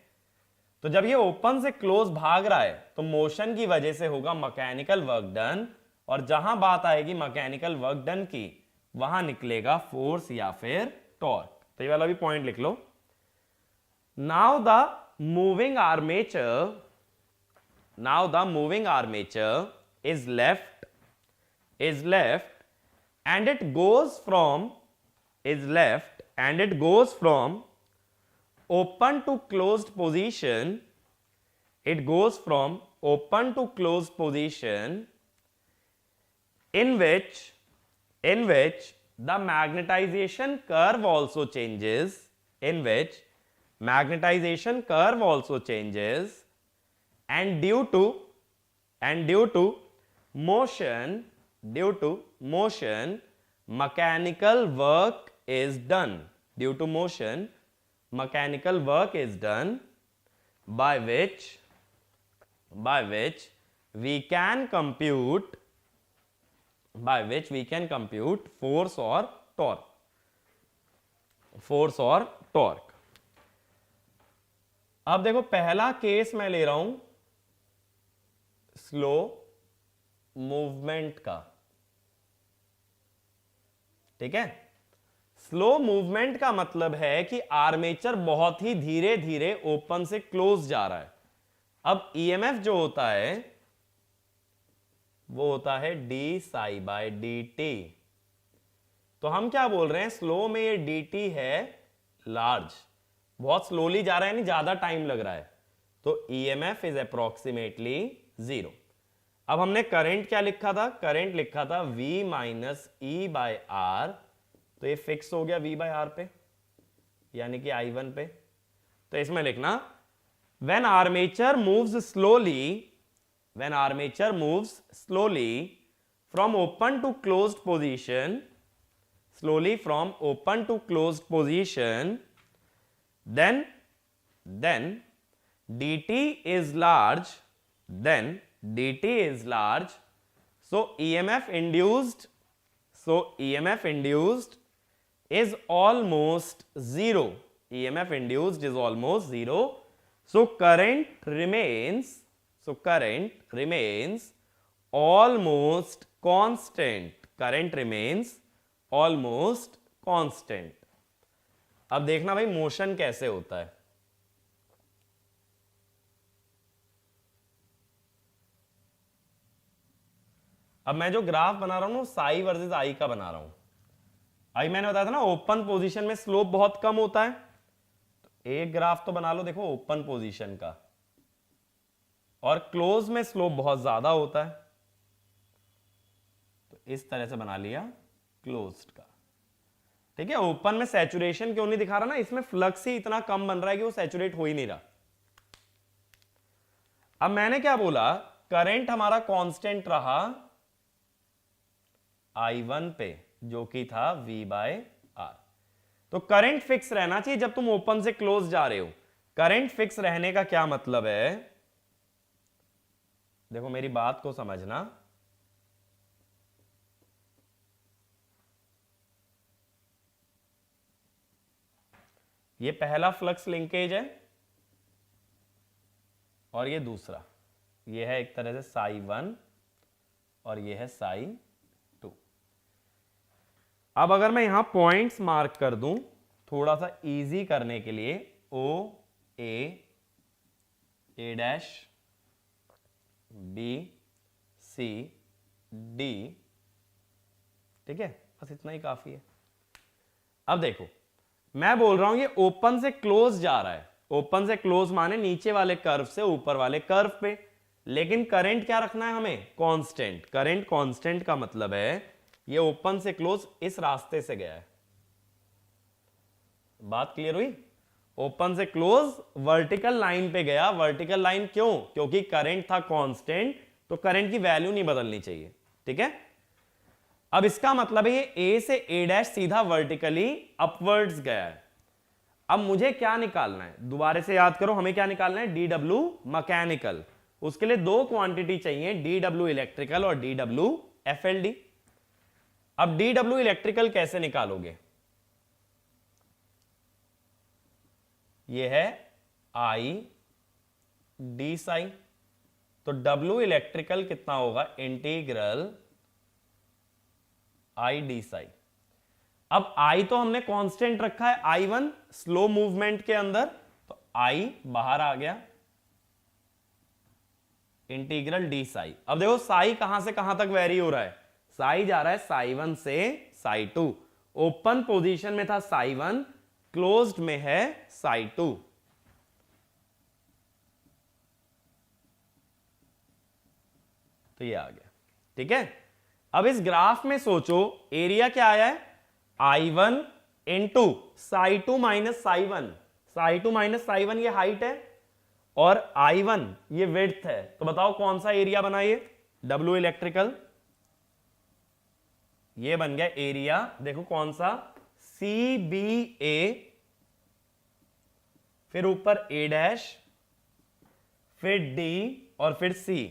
तो जब ये ओपन से क्लोज भाग रहा है तो मोशन की वजह से होगा मैकेनिकल वर्क डन, और जहां बात आएगी मैकेनिकल वर्क डन की वहां निकलेगा फोर्स या फिर टॉर्क। तो ये वाला भी पॉइंट लिख लो। Now the moving armature is left and it goes from open to closed position. It goes from open to closed position in which the magnetization curve also changes, and due to motion mechanical work is done. Due to motion mechanical work is done by which we can compute force or torque. अब देखो पहला case मैं ले रहा हूं slow movement का, ठीक है। स्लो मूवमेंट का मतलब है कि आर्मेचर बहुत ही धीरे धीरे ओपन से क्लोज जा रहा है। अब ईएमएफ जो होता है वो होता है d psi by d t. तो हम क्या बोल रहे हैं, स्लो में ये डी टी है लार्ज, बहुत स्लोली जा रहा है, नहीं ज्यादा टाइम लग रहा है, तो ईएमएफ इज अप्रोक्सीमेटली 0। अब हमने करंट क्या लिखा था? करंट लिखा था V minus E by R, तो ये फिक्स हो गया V बाय आर पे, यानी कि I1 पे। तो इसमें लिखना when armature moves slowly from open to closed position, then dt is large, so EMF induced is almost zero. So current remains almost constant. अब देखना भाई मोशन कैसे होता है। अब मैं जो ग्राफ बना रहा हूं साई वर्सेस आई का बना रहा हूं। आई मैंने बताया था ना ओपन पोजीशन में स्लोप बहुत कम होता है, तो एक ग्राफ तो बना लो देखो ओपन पोजीशन का, और क्लोज में स्लोप बहुत ज्यादा होता है, तो इस तरह से बना लिया क्लोज्ड का, ठीक है। ओपन में सैचुरेशन क्यों नहीं दिखा रहा ना, इसमें फ्लक्स ही इतना कम बन रहा है कि वो सैचुरेट हो ही नहीं रहा। अब मैंने क्या बोला, करंट हमारा कांस्टेंट रहा I1 पे, जो कि था V/R। तो करंट फिक्स रहना चाहिए जब तुम ओपन से क्लोज जा रहे हो। करंट फिक्स रहने का क्या मतलब है, देखो मेरी बात को समझना। ये पहला फ्लक्स लिंकेज है और ये दूसरा, ये है एक तरह से ψ1 और ये है ψ2। अब अगर मैं यहां पॉइंट्स मार्क कर दूं थोड़ा सा इजी करने के लिए, O A dash B C D, ठीक है, बस इतना ही काफी है। अब देखो मैं बोल रहा हूं ये ओपन से क्लोज जा रहा है, ओपन से क्लोज माने नीचे वाले कर्व से ऊपर वाले कर्व पे, लेकिन करंट क्या रखना है हमें, कांस्टेंट। करंट कांस्टेंट का मतलब है ये ओपन से क्लोज इस रास्ते से गया है। बात क्लियर हुई? ओपन से क्लोज वर्टिकल लाइन पे गया। वर्टिकल लाइन क्यों? क्योंकि करंट था कांस्टेंट, तो करंट की वैल्यू नहीं बदलनी चाहिए, ठीक है। अब इसका मतलब है ये ए से ए डैश सीधा वर्टिकली अपवर्ड्स गया है। अब मुझे क्या निकालना है, दोबारा से याद करो, हमें क्या निकालना है, डी डब्ल्यू मैकेनिकल। उसके लिए दो क्वांटिटी चाहिए, डी डब्ल्यू इलेक्ट्रिकल और डी डब्ल्यू एफएलडी। अब डी डब्ल्यू इलेक्ट्रिकल कैसे निकालोगे, ये है आई डी साई, तो डब्ल्यू इलेक्ट्रिकल कितना होगा, इंटीग्रल आई डी साई। अब आई तो हमने कांस्टेंट रखा है I1 स्लो मूवमेंट के अंदर, तो I बाहर आ गया, इंटीग्रल डी साई। अब देखो साई कहां से कहां तक वेरी हो रहा है, साई जा रहा है ψ1 से ψ2। ओपन पोजीशन में था ψ1, क्लोज्ड में है ψ2। तो ये आ गया, ठीक है। अब इस ग्राफ में सोचो एरिया क्या आया है, I1 इंटू ψ2 माइनस ψ1। ψ2 माइनस ψ1 ये हाइट है और I1 ये विड्थ है, तो बताओ कौन सा एरिया बना ये, W इलेक्ट्रिकल। ये बन गया एरिया, देखो कौन सा, CBA, फिर ऊपर A डैश, फिर D और फिर C।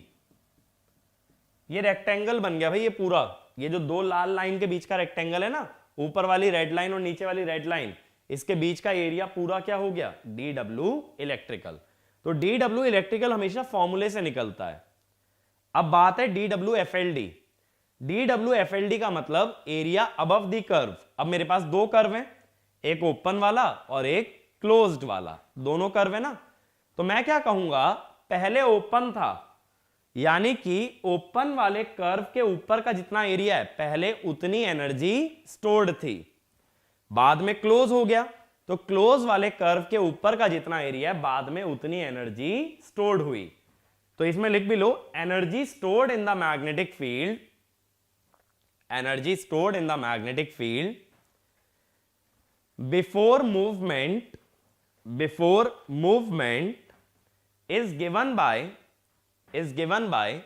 ये रेक्टेंगल बन गया भाई ये पूरा, ये जो दो लाल लाइन के बीच का रेक्टेंगल है ना, ऊपर वाली रेड लाइन और नीचे वाली रेड लाइन, इसके बीच का एरिया पूरा क्या हो गया, डी डब्ल्यू इलेक्ट्रिकल। तो डी डब्ल्यू इलेक्ट्रिकल हमेशा फॉर्मूले से निकलता है। अब बात है D W F L D. D W F L D का मतलब एरिया अबव द कर्व। अब मेरे पास दो कर्व हैं, एक ओपन वाला और एक क्लोज्ड वाला, दोनों कर्व है ना। तो मैं क्या कहूंगा, पहले ओपन था, यानी कि ओपन वाले कर्व के ऊपर का जितना एरिया है पहले उतनी एनर्जी स्टोर्ड थी, बाद में क्लोज हो गया, तो क्लोज वाले कर्व के ऊपर का जितना एरिया है बाद में उतनी एनर्जी स्टोर्ड हुई। तो इसमें लिख भी लो, energy stored in the magnetic field, energy stored in the magnetic field before movement is given by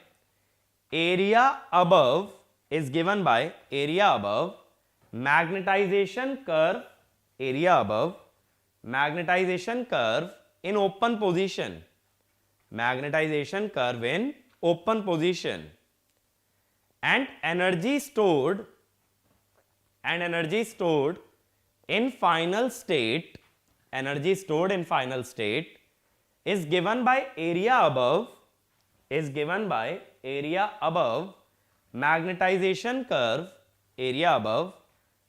area above magnetization curve, area above magnetization curve in open position, magnetization curve in open position, and energy stored in final state, energy stored in final state is given by area above magnetization curve, area above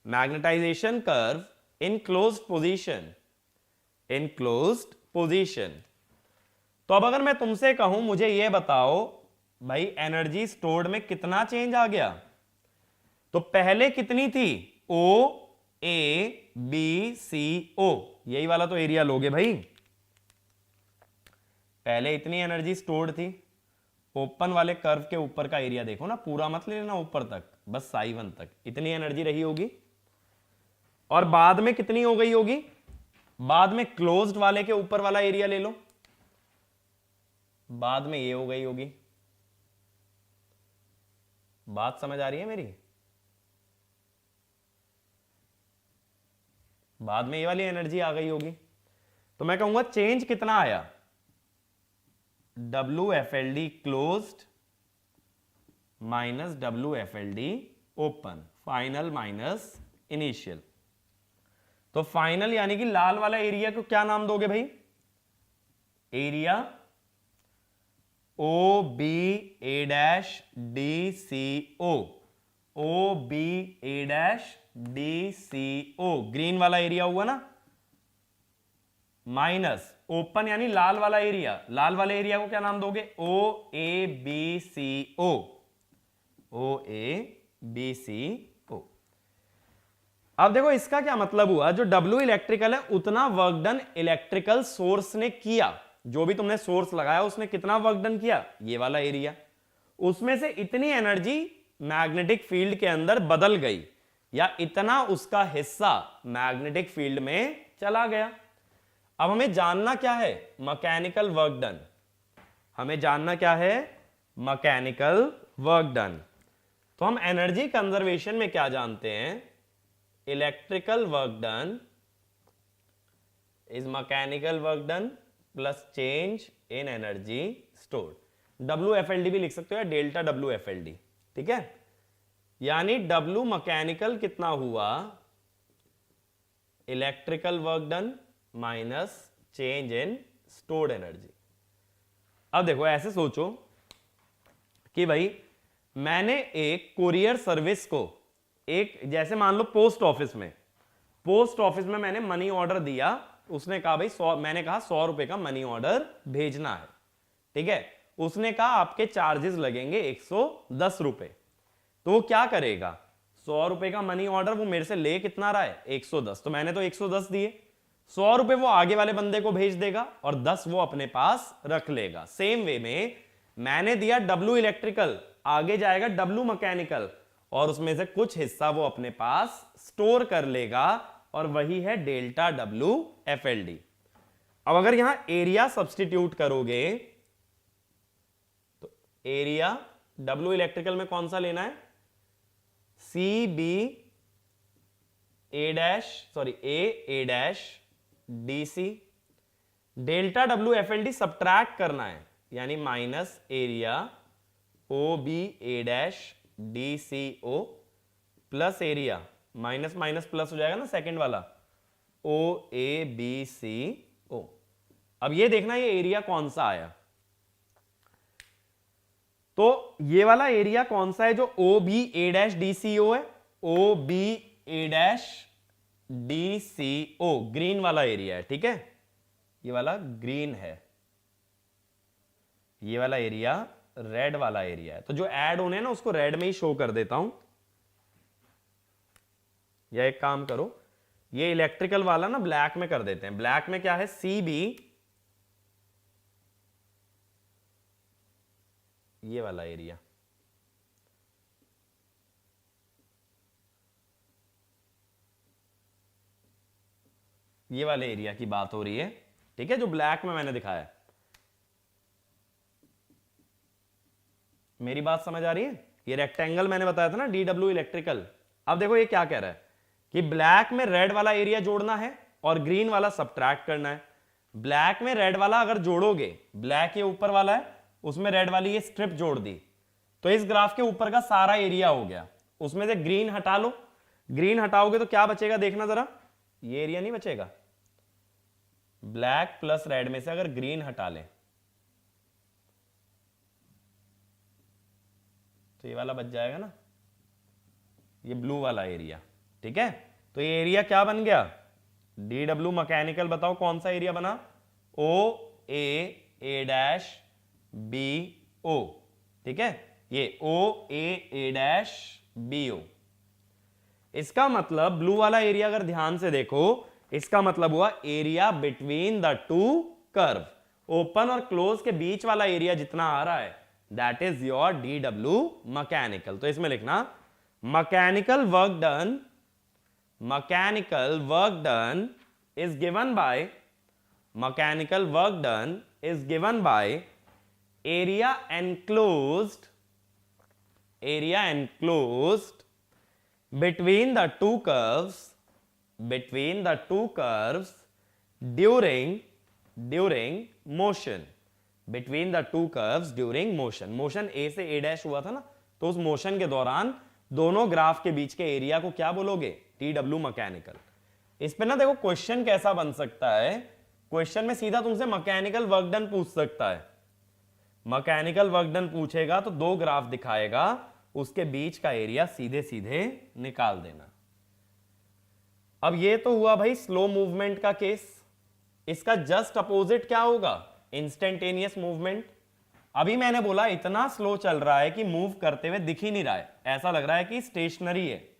magnetization curve in closed position, in closed position। तो अब अगर मैं तुमसे कहूं मुझे ये बताओ भाई एनर्जी स्टोर्ड में कितना चेंज आ गया, तो पहले कितनी थी, O A B C O, यही वाला तो एरिया लोगे भाई। पहले इतनी एनर्जी स्टोर्ड थी, ओपन वाले कर्व के ऊपर का एरिया देखो ना, पूरा मत ले लेना ऊपर तक, बस ψ1 तक इतनी एनर्जी रही होगी। और बाद में कितनी हो गई होगी, बाद में क्लोज्ड वाले के ऊपर वाला एरिया ले लो, बाद में ये हो गई होगी। बात समझ आ रही है मेरी? बाद में ये वाली एनर्जी आ गई होगी। तो मैं कहूंगा चेंज कितना आया, WFLD closed minus WFLD open, final minus initial. तो फाइनल यानी कि लाल वाला एरिया को क्या नाम दोगे भाई? एरिया OBA-DCO, OBA-DCO ग्रीन वाला एरिया हुआ ना, माइनस ओपन यानी लाल वाला एरिया, लाल वाले एरिया को क्या नाम दोगे? OABCO, OABCO। अब देखो इसका क्या मतलब हुआ, जो W इलेक्ट्रिकल है उतना वर्क डन इलेक्ट्रिकल सोर्स ने किया, जो भी तुमने सोर्स लगाया उसने कितना वर्क डन किया, ये वाला एरिया, उसमें से इतनी एनर्जी मैग्नेटिक फील्ड के अंदर बदल गई, या इतना उसका हिस्सा मैग्नेटिक फील्ड में चला गया। अब हमें जानना क्या है? Mechanical work done. हमें जानना क्या है? Mechanical work done. तो हम एनर्जी कंजर्वेशन में क्या जानते हैं? Electrical work done is mechanical work done plus change in energy stored. WFLD भी लिख सकते हो या डेल्टा WFLD, ठीक है। यानी W मैकेनिकल कितना हुआ? Electrical work done minus change in stored energy. अब देखो ऐसे सोचो कि भाई मैंने एक कुरियर सर्विस को, एक जैसे मान लो पोस्ट ऑफिस में मैंने मनी ऑर्डर दिया, उसने कहा भाई मैंने कहा 100 रुपए का मनी ऑर्डर भेजना है, ठीक है। उसने कहा आपके चार्जेस लगेंगे 110 रुपए। तो वो क्या करेगा? 100 रुपए का मनी ऑर्डर वो मेरे से ले कितना रहा है? 110। तो मैंने तो 110 दिए, 100 रुपए वो आगे वाले बंदे को भेज देगा और 10 वो अपने पास रख लेगा। सेम वे में मैंने दिया W इलेक्ट्रिकल, आगे जाएगा W मैकेनिकल और उसमें से कुछ हिस्सा वो अपने पास स्टोर कर लेगा और वही है डेल्टा WFLD। अब अगर यहां एरिया सब्स्टिट्यूट करोगे तो एरिया W इलेक्ट्रिकल में कौन सा लेना है? A-DC। डेल्टा WFLD सब्ट्रैक्ट करना है, यानी minus area OBA-DCO plus area, minus minus plus हो जाएगा ना सेकंड वाला, OABCO। अब ये देखना ये एरिया कौन सा आया। तो ये वाला एरिया कौन सा है जो OBA-DCO है? OBA-DCO ग्रीन वाला एरिया है, ठीक है। ये वाला ग्रीन है, ये वाला एरिया रेड वाला एरिया है। तो जो ऐड होने हैं ना उसको रेड में ही शो कर देता हूं, या एक काम करो ये इलेक्ट्रिकल वाला ना ब्लैक में कर देते हैं। ब्लैक में क्या है? CB, ये वाला एरिया, ये वाले एरिया की बात हो रही है, ठीक है, जो ब्लैक में मैंने दिखाया। मेरी बात समझ आ रही है? ये रेक्टेंगल मैंने बताया था ना DW इलेक्ट्रिकल। अब देखो ये क्या कह रहा है कि ब्लैक में रेड वाला एरिया जोड़ना है और ग्रीन वाला सब्ट्रैक्ट करना है। ब्लैक में रेड वाला अगर जोड़ोगे, ब्लैक ये ऊपर वाला है, उसमें रेड वाली ये स्ट्रिप जोड़ दी, तो इस ग्राफ के ऊपर का सारा एरिया हो गया। उसमें से ग्रीन हटा लो, ग्रीन हटाओगे तो क्या बचेगा? देखना जरा, ये एरिया नहीं बचेगा। ब्लैक प्लस रेड में से अगर ग्रीन हटा ले तो ये वाला बच जाएगा ना, ये ब्लू वाला एरिया, ठीक है। तो ये एरिया क्या बन गया? DW mechanical. बताओ कौन सा एरिया बना? OAA-BO, ठीक है, ये OAA-BO। इसका मतलब ब्लू वाला एरिया अगर ध्यान से देखो, इसका मतलब हुआ area between the to curve. Open और क्लोज के बीच वाला एरिया जितना आ रहा है that is your DW mechanical. तो इसमें लिखना mechanical work done is given by area enclosed between the two curves during motion, between the two curves during motion. Motion A से ए डैश हुआ था ना, तो उस मोशन के दौरान दोनों ग्राफ के बीच के एरिया को क्या बोलोगे? T W mechanical. इस पे ना देखो क्वेश्चन कैसा बन सकता है, क्वेश्चन में सीधा तुमसे मैकेनिकल वर्क डन पूछ सकता है। मैकेनिकल वर्क डन पूछेगा तो दो ग्राफ दिखाएगा, उसके बीच का एरिया सीधे सीधे निकाल देना। अब ये तो हुआ भाई स्लो मूवमेंट का केस। इसका जस्ट अपोजिट क्या होगा? Instantaneous movement. अभी मैंने बोला इतना स्लो चल रहा है कि मूव करते हुए दिख ही नहीं रहा है, ऐसा लग रहा है कि स्टेशनरी है।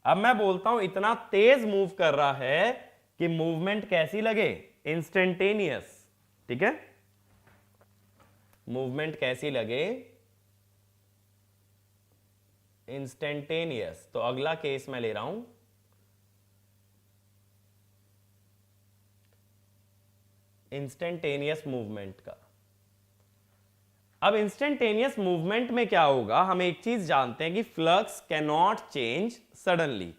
अब मैं बोलता हूं इतना तेज मूव कर रहा है कि मूवमेंट कैसी लगे? इंस्टेंटेनियस। ठीक है, मूवमेंट कैसी लगे? इंस्टेंटेनियस। तो अगला केस मैं ले रहा हूं इंस्टेंटेनियस मूवमेंट का। अब इंस्टेंटेनियस मूवमेंट में क्या होगा? हम एक चीज जानते हैं कि flux can not change suddenly.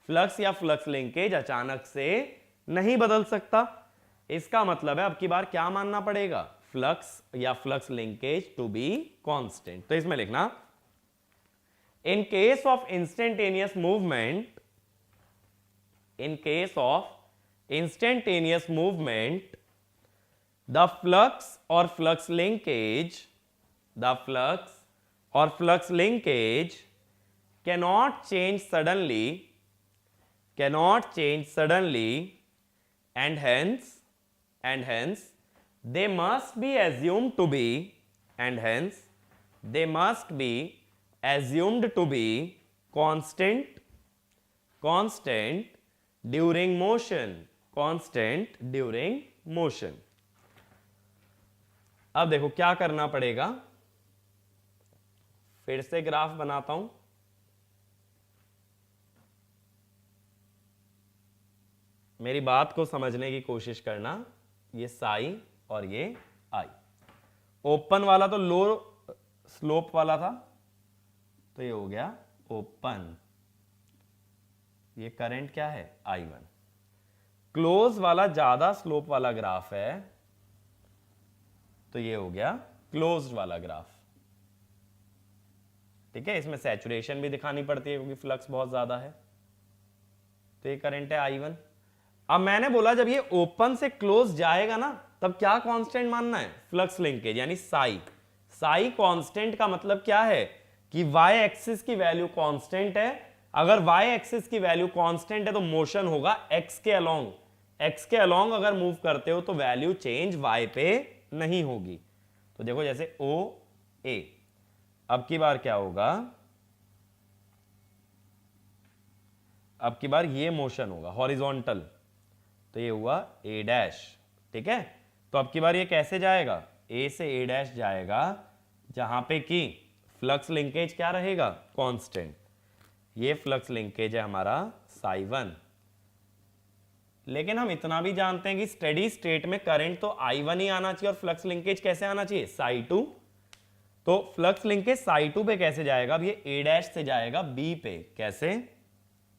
Flux या फ्लक्स लिंकेज अचानक से नहीं बदल सकता। इसका मतलब है अब की बार क्या मानना पड़ेगा? फ्लक्स या flux linkage to be constant. तो इसमें लिखना in case of instantaneous movement, in case of instantaneous movement, the flux or flux linkage cannot change suddenly, and hence they must be assumed to be, constant during motion। अब देखो क्या करना पड़ेगा, फिर से ग्राफ बनाता हूं। मेरी बात को समझने की कोशिश करना। ये साई और ये आई। ओपन वाला तो लो स्लोप वाला था, तो ये हो गया ओपन। ये करंट क्या है? I1। क्लोज वाला ज्यादा स्लोप वाला ग्राफ है, तो ये हो गया क्लोज्ड वाला ग्राफ। ठीक है, इसमें सैचुरेशन भी दिखानी पड़ती है क्योंकि फ्लक्स बहुत ज्यादा है। तो ये करंट है I1। अब मैंने बोला जब ये ओपन से क्लोज जाएगा ना, तब क्या कांस्टेंट मानना है? फ्लक्स लिंकेज यानी साई। साई कांस्टेंट का मतलब क्या है? कि वाई एक्सिस की वैल्यू कांस्टेंट है। अगर वाई एक्सिस की वैल्यू कांस्टेंट है तो मोशन होगा एक्स के अलोंग। एक्स के अलोंग अगर मूव करते हो तो वैल्यू चेंज वाई पे नहीं होगी। तो देखो जैसे ओ ए, अब की बार क्या होगा? अब की बार ये मोशन होगा हॉरिजॉन्टल, तो ये हुआ ए डैश। ठीक है, तो अब की बार ये कैसे जाएगा? ए से ए डैश जाएगा, जहां पे कि फ्लक्स लिंकेज क्या रहेगा? कांस्टेंट। ये फ्लक्स लिंकेज है हमारा साई1। लेकिन हम इतना भी जानते हैं कि स्टेडी स्टेट में करंट तो I1 ही आना चाहिए और फ्लक्स लिंकेज कैसे आना चाहिए? साई2। तो फ्लक्स लिंकेज साई2 पे कैसे जाएगा? अब ये ए डैश से जाएगा बी पे। कैसे?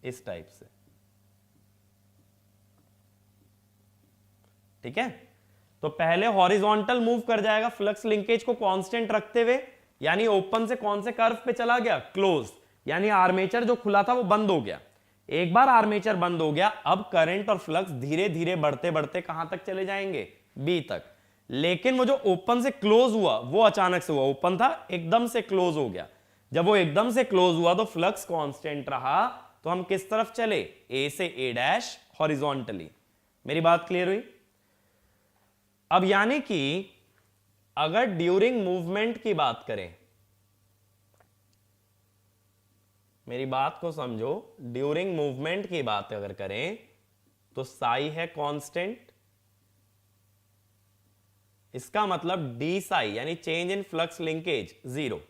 इस टाइप से। ठीक है, तो पहले हॉरिजॉन्टल मूव कर जाएगा फ्लक्स लिंकेज को कांस्टेंट रखते हुए, यानी ओपन से कौन से कर्व पे चला गया? क्लोज। यानी आर्मेचर जो खुला था वो बंद हो गया। एक बार आर्मेचर बंद हो गया, अब करंट और फ्लक्स धीरे धीरे बढ़ते बढ़ते कहां तक चले जाएंगे? बी तक। लेकिन वो जो ओपन से क्लोज हुआ वो अचानक से हुआ। ओपन था, एकदम से क्लोज हो गया। जब वो एकदम से क्लोज हुआ तो फ्लक्स कांस्टेंट रहा, तो हम किस तरफ चले? ए से ए डैश हॉरिजॉन्टली। मेरी बात क्लियर हुई? अब यानी कि अगर ड्यूरिंग मूवमेंट की बात करें, मेरी बात को समझो, ड्यूरिंग मूवमेंट की बात अगर करें तो साई है कांस्टेंट। इसका मतलब डी साई यानी चेंज इन फ्लक्स लिंकेज 0।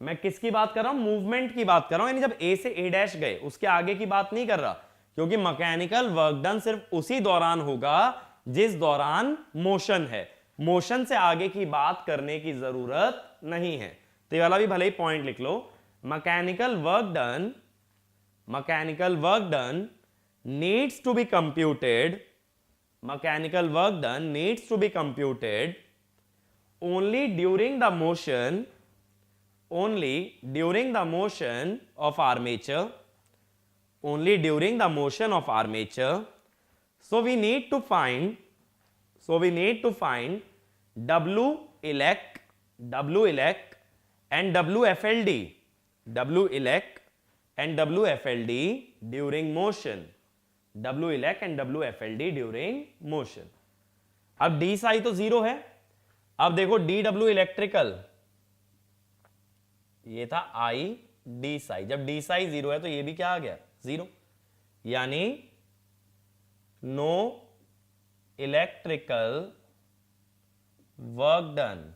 मैं किसकी बात कर रहा हूं? मूवमेंट की बात कर रहा हूं, यानी जब ए से ए डैश गए उसके आगे की बात नहीं कर रहा, क्योंकि मैकेनिकल वर्क डन सिर्फ उसी दौरान होगा जिस दौरान मोशन है। मोशन से आगे की बात करने की जरूरत नहीं है। तो ये वाला भी भले ही पॉइंट लिख लो, mechanical work done needs to be computed, mechanical work done needs to be computed only during the motion of armature, only during the motion of armature. So we need to find W elect and WFLD during motion, W elect and WFLD during motion. अब D Sai तो zero है। अब देखो D W electrical, ये था I D Sai, जब D Sai zero है तो ये भी क्या आ गया, जीरो, यानी no electrical work done,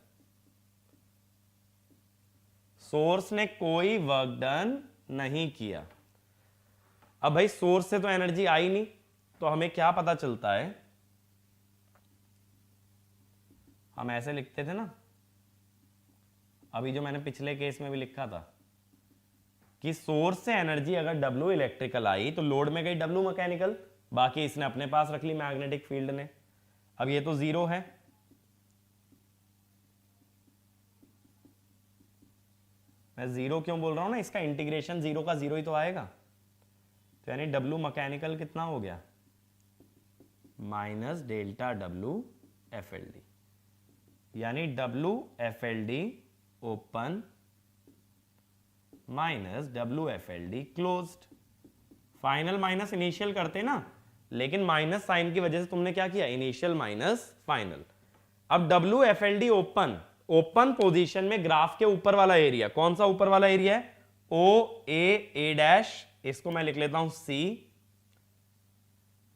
source ने कोई वर्क डन नहीं किया। अब भाई सोर्स से तो एनर्जी आई नहीं, तो हमें क्या पता चलता है, हम ऐसे लिखते थे ना, अभी जो मैंने पिछले केस में भी लिखा था कि सोर्स से एनर्जी अगर W इलेक्ट्रिकल आई तो लोड में गई W मैकेनिकल, बाकी इसने अपने पास रख ली मैग्नेटिक फील्ड ने। अब ये तो जीरो है, मैं जीरो क्यों बोल रहा हूं ना, इसका इंटीग्रेशन जीरो का जीरो ही तो आएगा, तो यानी W मैकेनिकल कितना हो गया, माइनस डेल्टा W FLD, यानी WFLD open minus WFLD closed. Final minus initial करते ना, लेकिन माइनस साइन की वजह से तुमने क्या किया, इनिशियल माइनस फाइनल। अब WFLD ओपन पोजीशन में ग्राफ के ऊपर वाला एरिया, कौन सा ऊपर वाला एरिया है, OA डैश, इसको मैं लिख लेता हूं C,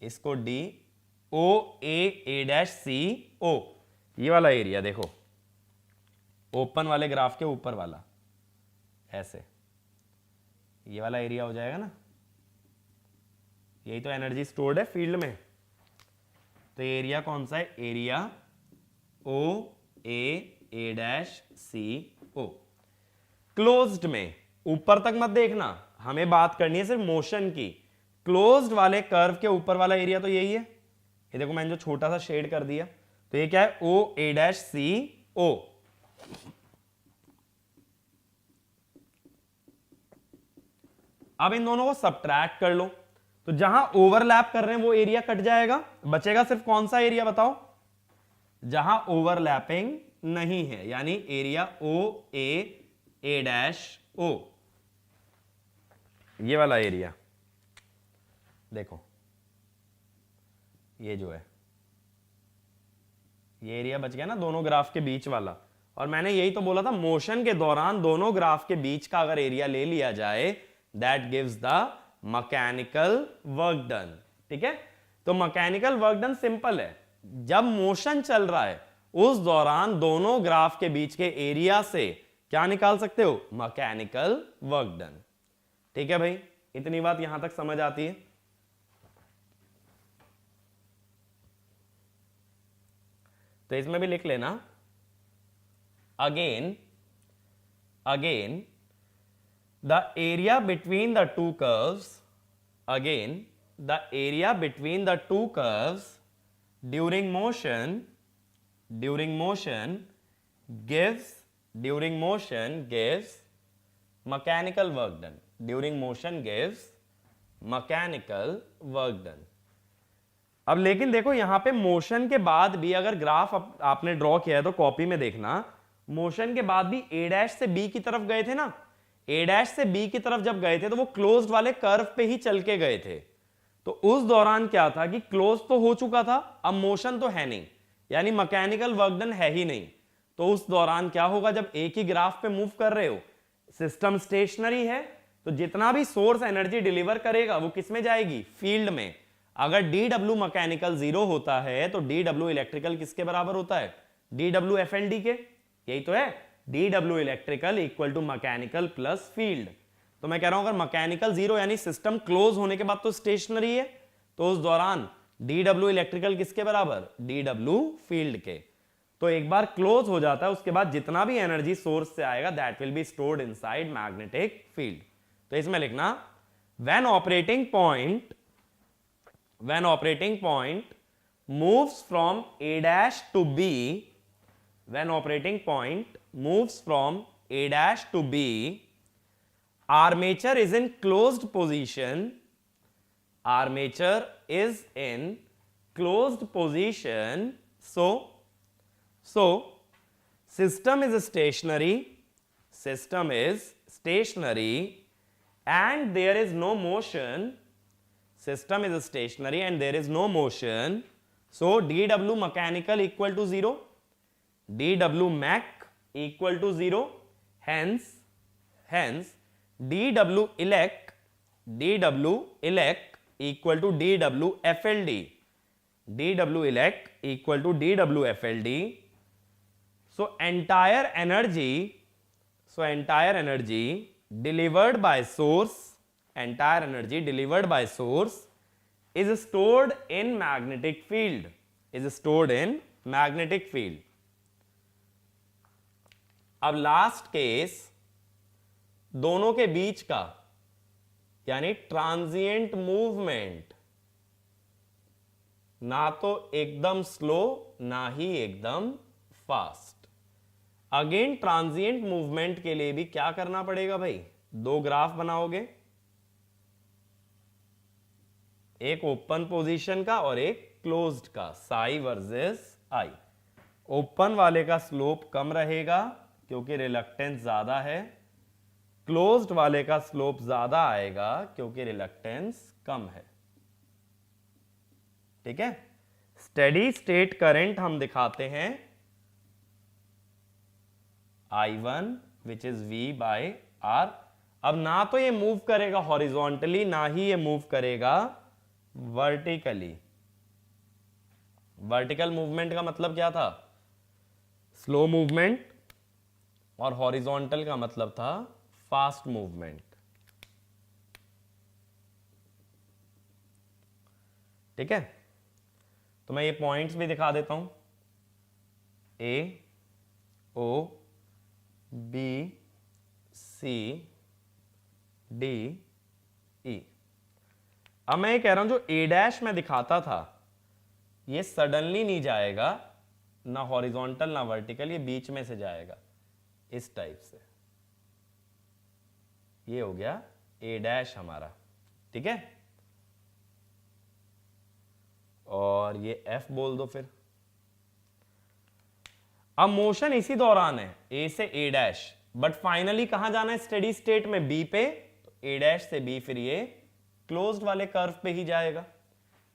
इसको D, OA डैश CO, ये वाला एरिया देखो, ओपन वाले ग्राफ के ऊपर वाला, ऐसे ये वाला एरिया हो जाएगा ना, यही तो एनर्जी स्टोर्ड है फील्ड में। तो एरिया कौन सा है, area OA dash CO। Closed में ऊपर तक मत देखना, हमें बात करनी है सिर्फ मोशन की। क्लोज्ड वाले कर्व के ऊपर वाला एरिया तो यही है, ये देखो मैंने जो छोटा सा शेड कर दिया, तो ये क्या है, OA डैश CO। अब इन दोनों को सब्ट्रैक्ट कर लो, तो जहां ओवरलैप कर रहे हैं वो एरिया कट जाएगा, बचेगा सिर्फ कौन सा एरिया बताओ, जहां ओवरलैपिंग नहीं है, यानी एरिया OA डैश O, ये वाला एरिया देखो, ये जो है ये एरिया बच गया ना दोनों ग्राफ के बीच वाला। और मैंने यही तो बोला था, मोशन के दौरान दोनों ग्राफ के बीच का अगर एरिया ले लिया जाए, that gives the mechanical work done. ठीक है, तो मैकेनिकल वर्क डन सिंपल है, जब मोशन चल रहा है उस दौरान दोनों ग्राफ के बीच के एरिया से क्या निकाल सकते हो, मैकेनिकल वर्क डन। ठीक है भाई, इतनी बात यहां तक समझ आती है। तो इसमें भी लिख लेना, again the area between the to curves, again the area between the to curves during motion gives mechanical work done, during motion gives mechanical work done। अब लेकिन देखो यहां पे मोशन के बाद भी अगर ग्राफ आपने ड्रॉ किया है तो कॉपी में देखना, मोशन के बाद भी A डैश से B की तरफ गए थे ना, A डैश से B की तरफ जब गए थे तो वो क्लोज्ड वाले कर्व पे ही चल के गए थे। तो उस दौरान क्या था कि क्लोज तो हो चुका था, अब मोशन तो है नहीं, यानी मैकेनिकल वर्क डन है ही नहीं। तो उस दौरान क्या होगा, जब एक ही ग्राफ पे मूव कर रहे हो, सिस्टम स्टेशनरी है, तो जितना भी सोर्स एनर्जी डिलीवर करेगा वो किस में जाएगी, फील्ड में। अगर DW मैकेनिकल जीरो होता है तो DW इलेक्ट्रिकल किसके बराबर होता है, DW FLD के, यही तो है, DW electrical equal to mechanical plus field. तो मैं कह रहा हूं अगर मैकेनिकल जीरो यानी सिस्टम क्लोज होने के बाद तो स्टेशनरी है, तो उस दौरान DW इलेक्ट्रिकल किसके बराबर, DW फील्ड के। तो एक बार क्लोज हो जाता है उसके बाद जितना भी एनर्जी सोर्स से आएगा that will be stored inside magnetic field. तो इसमें लिखना when operating point moves from A dash to B, when operating point moves from A dash to B, armature is in closed position. Armature is in closed position. So system is stationary. System is stationary, and there is no motion. System is stationary and there is no motion. So dW mechanical equal to 0. dW mech equal to 0, hence dW elect equal to dW FLD, dW elect equal to dW FLD. So entire energy delivered by source, is stored in magnetic field, अब last case दोनों के बीच का यानी transient movement ना तो एकदम slow ना ही एकदम फास्ट। अगेन ट्रांजिएंट मूवमेंट के लिए भी क्या करना पड़ेगा भाई, दो ग्राफ बनाओगे, एक ओपन पोजीशन का और एक क्लोज्ड का, साई वर्सेस आई। ओपन वाले का स्लोप कम रहेगा क्योंकि रिलक्टेंस ज्यादा है, क्लोज्ड वाले का स्लोप ज्यादा आएगा क्योंकि रिलक्टेंस कम है। ठीक है, स्टेडी स्टेट करंट हम दिखाते हैं I1 which is V by R। अब ना तो ये मूव करेगा हॉरिजॉन्टली ना ही ये मूव करेगा वर्टिकली। वर्टिकल मूवमेंट का मतलब क्या था, स्लो मूवमेंट, और हॉरिजॉन्टल का मतलब था फास्ट मूवमेंट। ठीक है, तो मैं ये पॉइंट्स भी दिखा देता हूं, A O B C D E। अब मैं ये कह रहा हूं जो A डैश में दिखाता था ये सडनली नहीं जाएगा, ना हॉरिजॉन्टल ना वर्टिकल, ये बीच में से जाएगा इस टाइप से। ये हो गया A डैश हमारा। ठीक है, और ये F बोल दो फिर। अब मोशन इसी दौरान है A से A डैश, बट फाइनली कहां जाना है, स्टेडी स्टेट में B पे। तो A डैश से B फिर ये क्लोज्ड वाले कर्व पे ही जाएगा।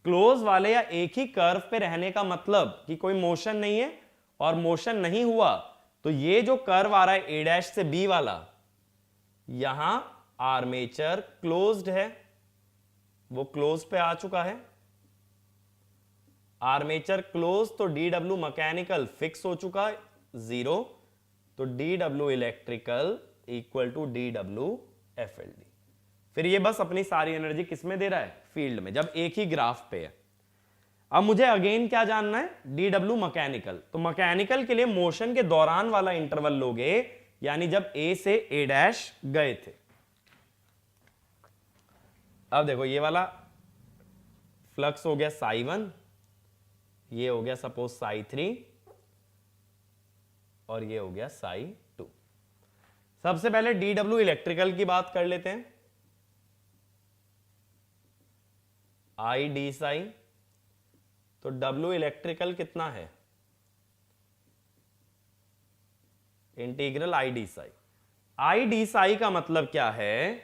क्लोज वाले या एक ही कर्व पे रहने का मतलब कि कोई मोशन नहीं है, और मोशन नहीं हुआ तो ये जो कर्व आ रहा है A डैश से B वाला, यहां आर्मेचर क्लोज्ड है, वो क्लोज पे आ चुका है। आर्मेचर क्लोज तो dW मैकेनिकल फिक्स हो चुका है 0, तो dW electrical equal to dW FLD। फिर ये बस अपनी सारी एनर्जी किसमें दे रहा है, फील्ड में, जब एक ही ग्राफ पे है। अब मुझे अगेन क्या जानना है, dW मैकेनिकल। तो मैकेनिकल के लिए मोशन के दौरान वाला इंटरवल लोगे, यानी जब A से A डैश गए थे। अब देखो ये वाला फ्लक्स हो गया psi1, ये हो गया सपोज psi3, और ये हो गया psi2। सबसे पहले dW इलेक्ट्रिकल की बात कर लेते हैं। I d psi, तो W इलेक्ट्रिकल कितना है, integral I d psi। I d psi का मतलब क्या है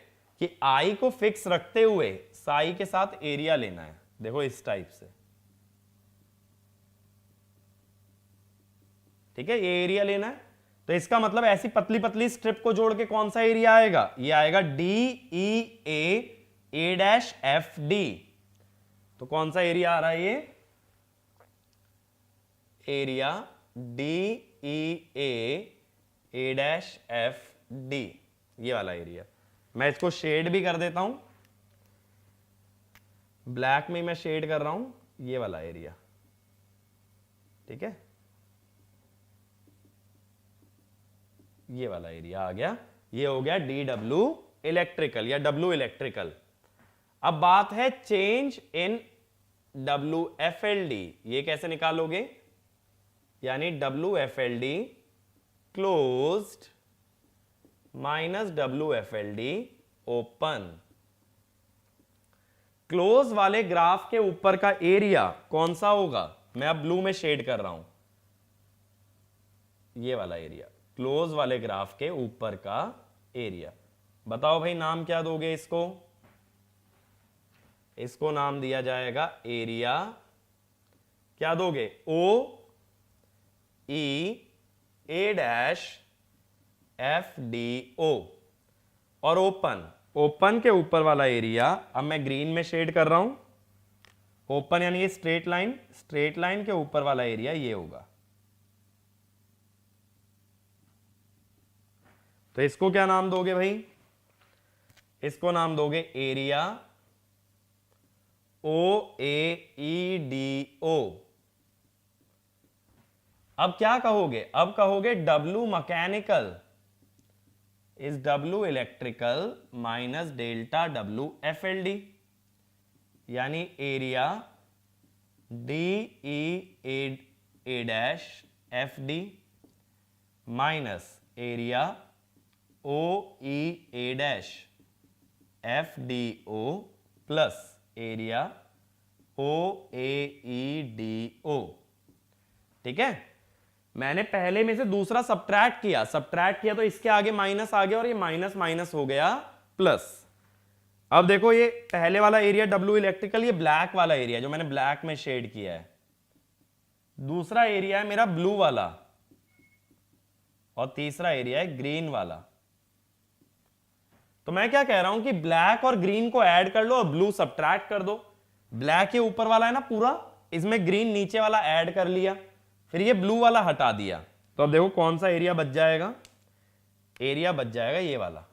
कि I को फिक्स रखते हुए psi के साथ एरिया लेना है। देखो इस टाइप से, ठीक है, ये एरिया लेना है। तो इसका मतलब ऐसी पतली पतली स्ट्रिप को जोड़ के कौन सा एरिया आएगा, ये आएगा DEA डैश FD। तो कौन सा एरिया आ रहा है, ये एरिया DEA डैश FD, ये वाला एरिया। मैं इसको शेड भी कर देता हूं, ब्लैक में मैं शेड कर रहा हूं, ये वाला एरिया। ठीक है, ये वाला एरिया आ गया, ये हो गया dW इलेक्ट्रिकल या W इलेक्ट्रिकल। अब बात है चेंज इन WFLD, ये कैसे निकालोगे? यानी WFLD closed minus WFLD open. Close वाले ग्राफ के ऊपर का एरिया कौन सा होगा? मैं अब ब्लू में शेड कर रहा हूं, ये वाला एरिया, क्लोज वाले ग्राफ के ऊपर का एरिया। बताओ भाई नाम क्या दोगे इसको? इसको नाम दिया जाएगा एरिया, क्या दोगे? O E A dash FDO। और ओपन, ओपन के ऊपर वाला एरिया अब मैं ग्रीन में शेड कर रहा हूं। ओपन यानी ये स्ट्रेट लाइन, स्ट्रेट लाइन के ऊपर वाला एरिया ये होगा। तो इसको क्या नाम दोगे भाई? इसको नाम दोगे एरिया OAEDO। अब क्या कहोगे? अब कहोगे W mechanical is W electrical minus delta WFLD, यानी area DE dash FD minus area OEA dash FDO plus area OAEDO। ठीक है, मैंने पहले में से दूसरा सब्ट्रैक्ट किया, तो इसके आगे माइनस आ गया और ये माइनस माइनस हो गया प्लस। अब देखो ये पहले वाला एरिया W इलेक्ट्रिकल, ये ब्लैक वाला एरिया जो मैंने ब्लैक में शेड किया है। दूसरा एरिया है मेरा ब्लू वाला और तीसरा एरिया है ग्रीन वाला। तो मैं क्या कह रहा हूं कि ब्लैक और ग्रीन को ऐड कर लो और ब्लू सब्ट्रैक्ट कर दो। ब्लैक ये ऊपर वाला है ना पूरा, इसमें ग्रीन नीचे वाला ऐड कर लिया, फिर ये ब्लू वाला हटा दिया। तो अब देखो कौन सा एरिया बच जाएगा? एरिया बच जाएगा ये वाला।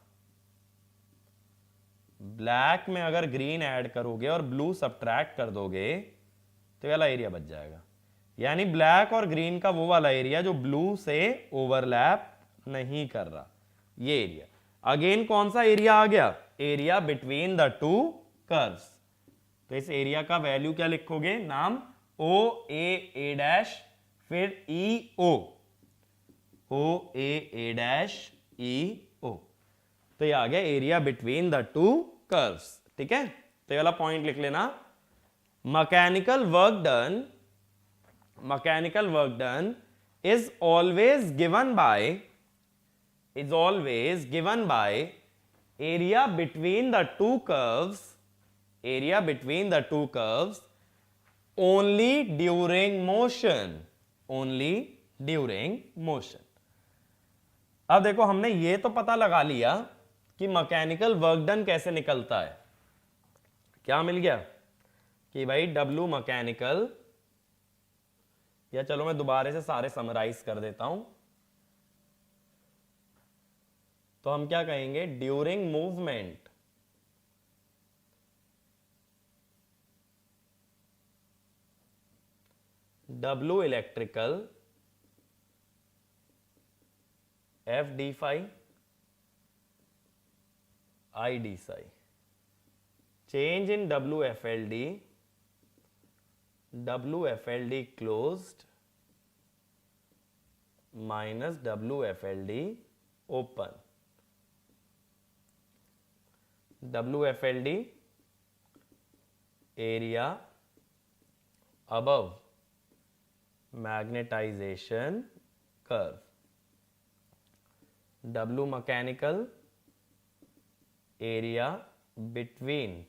ब्लैक में अगर ग्रीन ऐड करोगे और ब्लू सब्ट्रैक्ट कर दोगे तो ये वाला एरिया बच जाएगा। यानी ब्लैक और ग्रीन का वो वाला एरिया जो ब्लू से ओवरलैप नहीं कर रहा, ये एरिया। अगेन कौन सा एरिया आ गया? Area between the to curves. तो इस एरिया का वैल्यू क्या लिखोगे? नाम OAA डैश फिर EO, OAA डैश EO। तो ये आ गया area between the to curves. ठीक है, तो ये वाला पॉइंट लिख लेना। Mechanical work done is always given by area between the two curves only during motion। अब देखो हमने ये तो पता लगा लिया कि मैकेनिकल वर्क डन कैसे निकलता है। क्या मिल गया? कि भाई W मैकेनिकल, या चलो मैं दोबारा से सारे समराइज कर देता हूं। तो हम क्या कहेंगे? During movement W electrical FD phi ID psi। Change in WFLD closed minus WFLD open। WFLD area above magnetization curve, W mechanical area between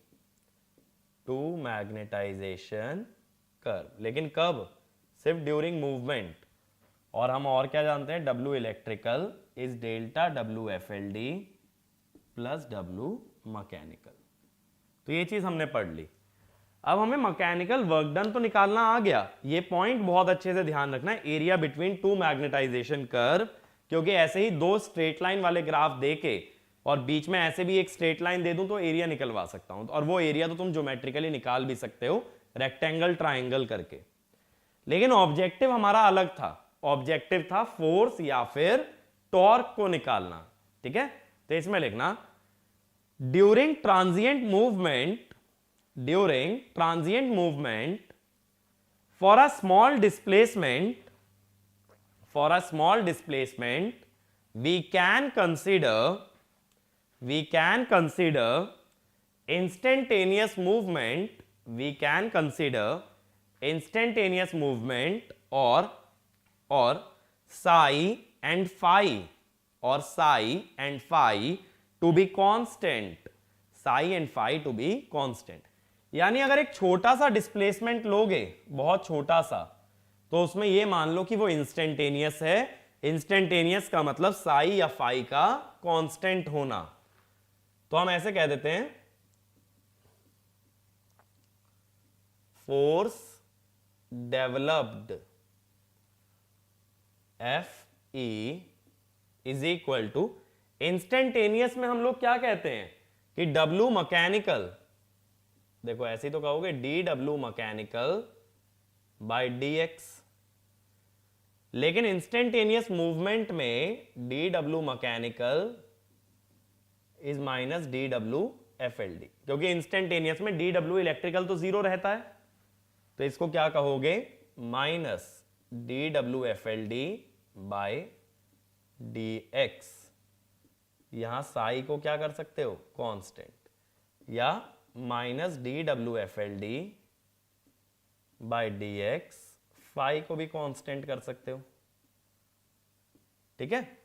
two magnetization curve। लेकिन कब? सिर्फ ड्यूरिंग मूवमेंट। और हम और क्या जानते हैं? W electrical is delta WFLD plus W mechanical. तो ये चीज हमने पढ़ ली। अब हमें मैकेनिकल वर्क डन तो निकालना आ गया। ये पॉइंट बहुत अच्छे से ध्यान रखना है, area between two magnetization curve, क्योंकि ऐसे ही दो स्ट्रेट लाइन वाले ग्राफ देके और बीच में ऐसे भी एक स्ट्रेट लाइन दे दूं तो एरिया निकलवा सकता हूं। और वो एरिया तो तुम ज्योमेट्रिकली निकाल भी सकते हो रेक्टेंगल ट्राइंगल करके। लेकिन ऑब्जेक्टिव हमारा अलग था। ऑब्जेक्टिव था फोर्स या फिर टॉर्क को निकालना। ठीक है, तो इसमें लिखना during transient movement for a small displacement we can consider instantaneous movement or psi and phi to be constant। यानी अगर एक छोटा सा डिस्प्लेसमेंट लोगे, बहुत छोटा सा, तो उसमें ये मान लो कि वो इंस्टेंटेनियस है। इंस्टेंटेनियस का मतलब साई या फाई का कांस्टेंट होना। तो हम ऐसे कह देते हैं force developed Fe is equal to, instantaneous में हम लोग क्या कहते हैं कि W मैकेनिकल, देखो ऐसे ही तो कहोगे dW मैकेनिकल बाय dx, लेकिन इंस्टेंटेनियस मूवमेंट में dW mechanical is minus dW FLD, क्योंकि इंस्टेंटेनियस में dW इलेक्ट्रिकल तो जीरो रहता है, तो इसको क्या कहोगे minus dW FLD by dx। यहां साई को क्या कर सकते हो कांस्टेंट, या minus dW FLD by dx, phi को भी कांस्टेंट कर सकते हो। ठीक है,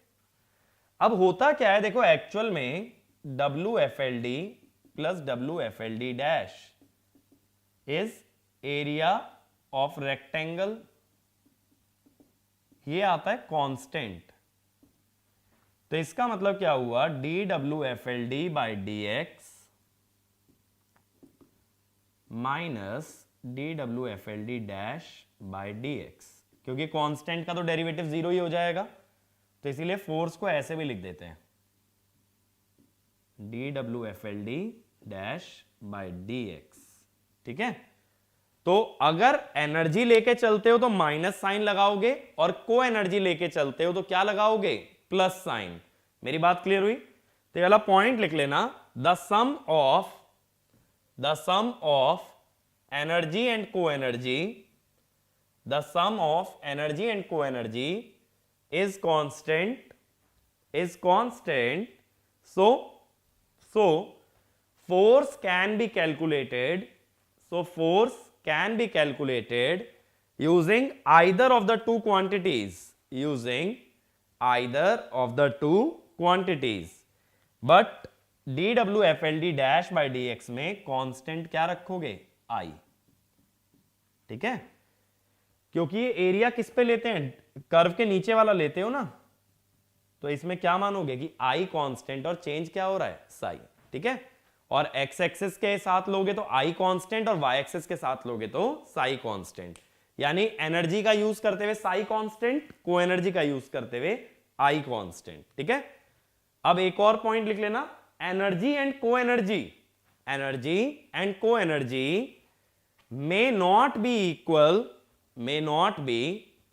अब होता क्या है देखो, एक्चुअल में WFLD plus WFLD dash is area of rectangle, ये आता है कांस्टेंट। तो इसका मतलब क्या हुआ, dWFLD by dx minus dWFLD dash by dx, क्योंकि कांस्टेंट का तो डेरिवेटिव जीरो ही हो जाएगा, तो इसीलिए फोर्स को ऐसे भी लिख देते हैं dWFLD डैश बाय dx। ठीक है, तो अगर एनर्जी लेके चलते हो तो माइनस साइन लगाओगे, और को एनर्जी लेके चलते हो तो क्या लगाओगे प्लस साइन। मेरी बात क्लियर हुई? तो ये वाला पॉइंट लिख लेना, the sum of energy and co-energy, the sum of energy and co-energy is constant, so force can be calculated using either of the two quantities, but dWFLD dash by dx में constant क्या रखोगे I। ठीक है, क्योंकि ये area किस पे लेते हैं, कर्व के नीचे वाला लेते हो ना, तो इसमें क्या मानोगे कि I कांस्टेंट और चेंज क्या हो रहा है साई। ठीक है, और x एक्सिस के साथ लोगे तो I कांस्टेंट, और y एक्सिस के साथ लोगे तो साई कांस्टेंट, यानी एनर्जी का यूज करते हुए साई कांस्टेंट, को एनर्जी का यूज करते हुए I कांस्टेंट। ठीक है, अब एक और पॉइंट लिख लेना, एनर्जी एंड को energy may not be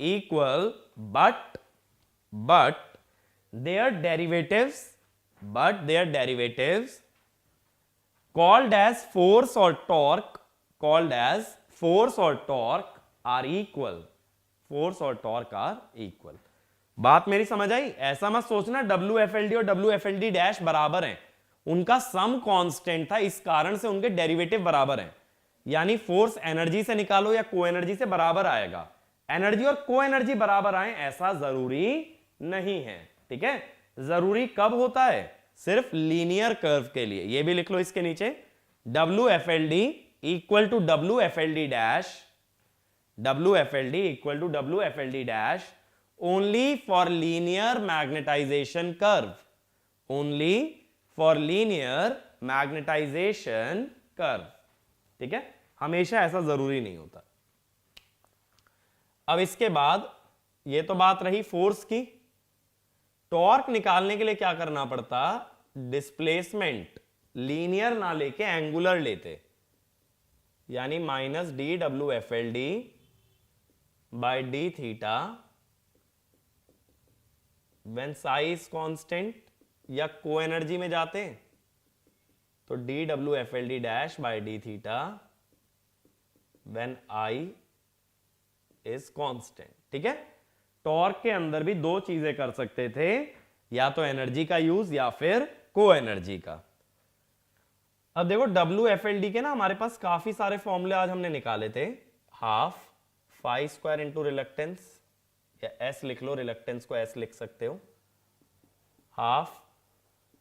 equal, but their derivatives called as force or torque are equal। बात मेरी समझ आई? ऐसा मत सोचना WFLD और WFLD डैश बराबर हैं, उनका सम कांस्टेंट था, इस कारण से उनके डेरिवेटिव बराबर हैं। यानी फोर्स एनर्जी से निकालो या को एनर्जी से बराबर आएगा, एनर्जी और को एनर्जी बराबर आए ऐसा जरूरी नहीं है। ठीक है, जरूरी कब होता है, सिर्फ लीनियर कर्व के लिए। ये भी लिख लो इसके नीचे, WFLD equal to WFLD dash only for linear magnetization curve. ठीक है, हमेशा ऐसा जरूरी नहीं होता। अब इसके बाद ये तो बात रही फोर्स की, टॉर्क निकालने के लिए क्या करना पड़ता, डिस्प्लेसमेंट लीनियर ना लेके एंगुलर लेते, यानी माइनस dWFLD by d theta when psi is constant या को एनर्जी में जाते हैं तो dWFLD dash by d theta when I is constant. ठीक है, टॉर्क के अंदर भी दो चीजें कर सकते थे, या तो एनर्जी का यूज या फिर को एनर्जी का। अब देखो WFLD के ना हमारे पास काफी सारे फॉर्मूले आज हमने निकाले थे। Half phi square into reluctance, या एस लिख लो, रिलक्टेंस को एस लिख सकते हो, half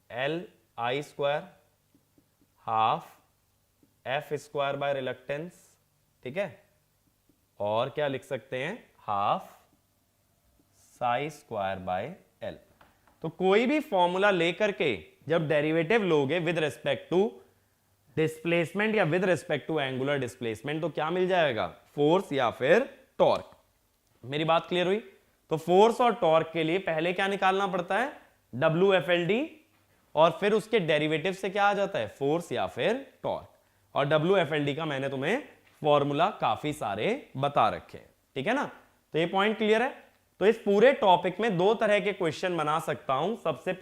L I square half F square by reluctance. ठीक है, और क्या लिख सकते हैं, half psi square by L. तो कोई भी फॉर्मूला लेकर के जब डेरिवेटिव लोगे विद रिस्पेक्ट टू डिस्प्लेसमेंट या with respect to angular displacement, तो क्या मिल जाएगा, फोर्स या फिर टॉर्क। मेरी बात क्लियर हुई? तो फोर्स और टॉर्क के लिए पहले क्या निकालना पड़ता है, WFLD, और फिर उसके डेरिवेटिव से क्या आ जाता है, फोर्स या फिर टॉर्क। और WFLD का मैंने तुम्हें फॉर्मूला काफी सारे बता रखे हैं। ठीक है ना, तो ये पॉइंट क्लियर है। तो इस पूरे टॉपिक में दो तरह के क्वेश्चन बना सकता हूं। सबसे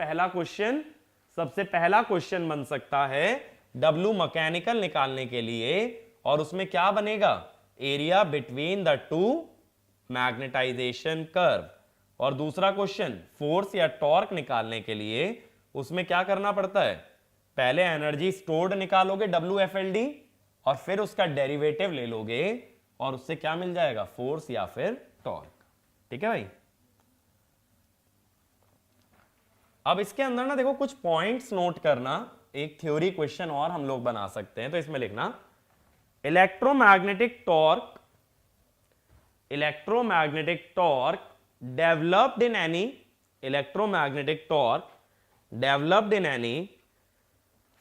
पहला क्वेश्चन बन सकता है W मैकेनिकल निकालने के लिए, और उसमें क्या बनेगा, area between the two magnetization curve. और दूसरा क्वेश्चन फोर्स या टॉर्क निकालने के लिए, उसमें क्या करना पड़ता है, पहले एनर्जी स्टोर्ड निकालोगे WFLD, और फिर उसका डेरिवेटिव ले लोगे, और उससे क्या मिल जाएगा, फोर्स या फिर टॉर्क। ठीक है भाई। अब इसके अंदर ना देखो कुछ पॉइंट्स नोट करना, एक थ्योरी क्वेश्चन और हम लोग बना सकते हैं। तो इसमें लिखना, electromagnetic torque developed in any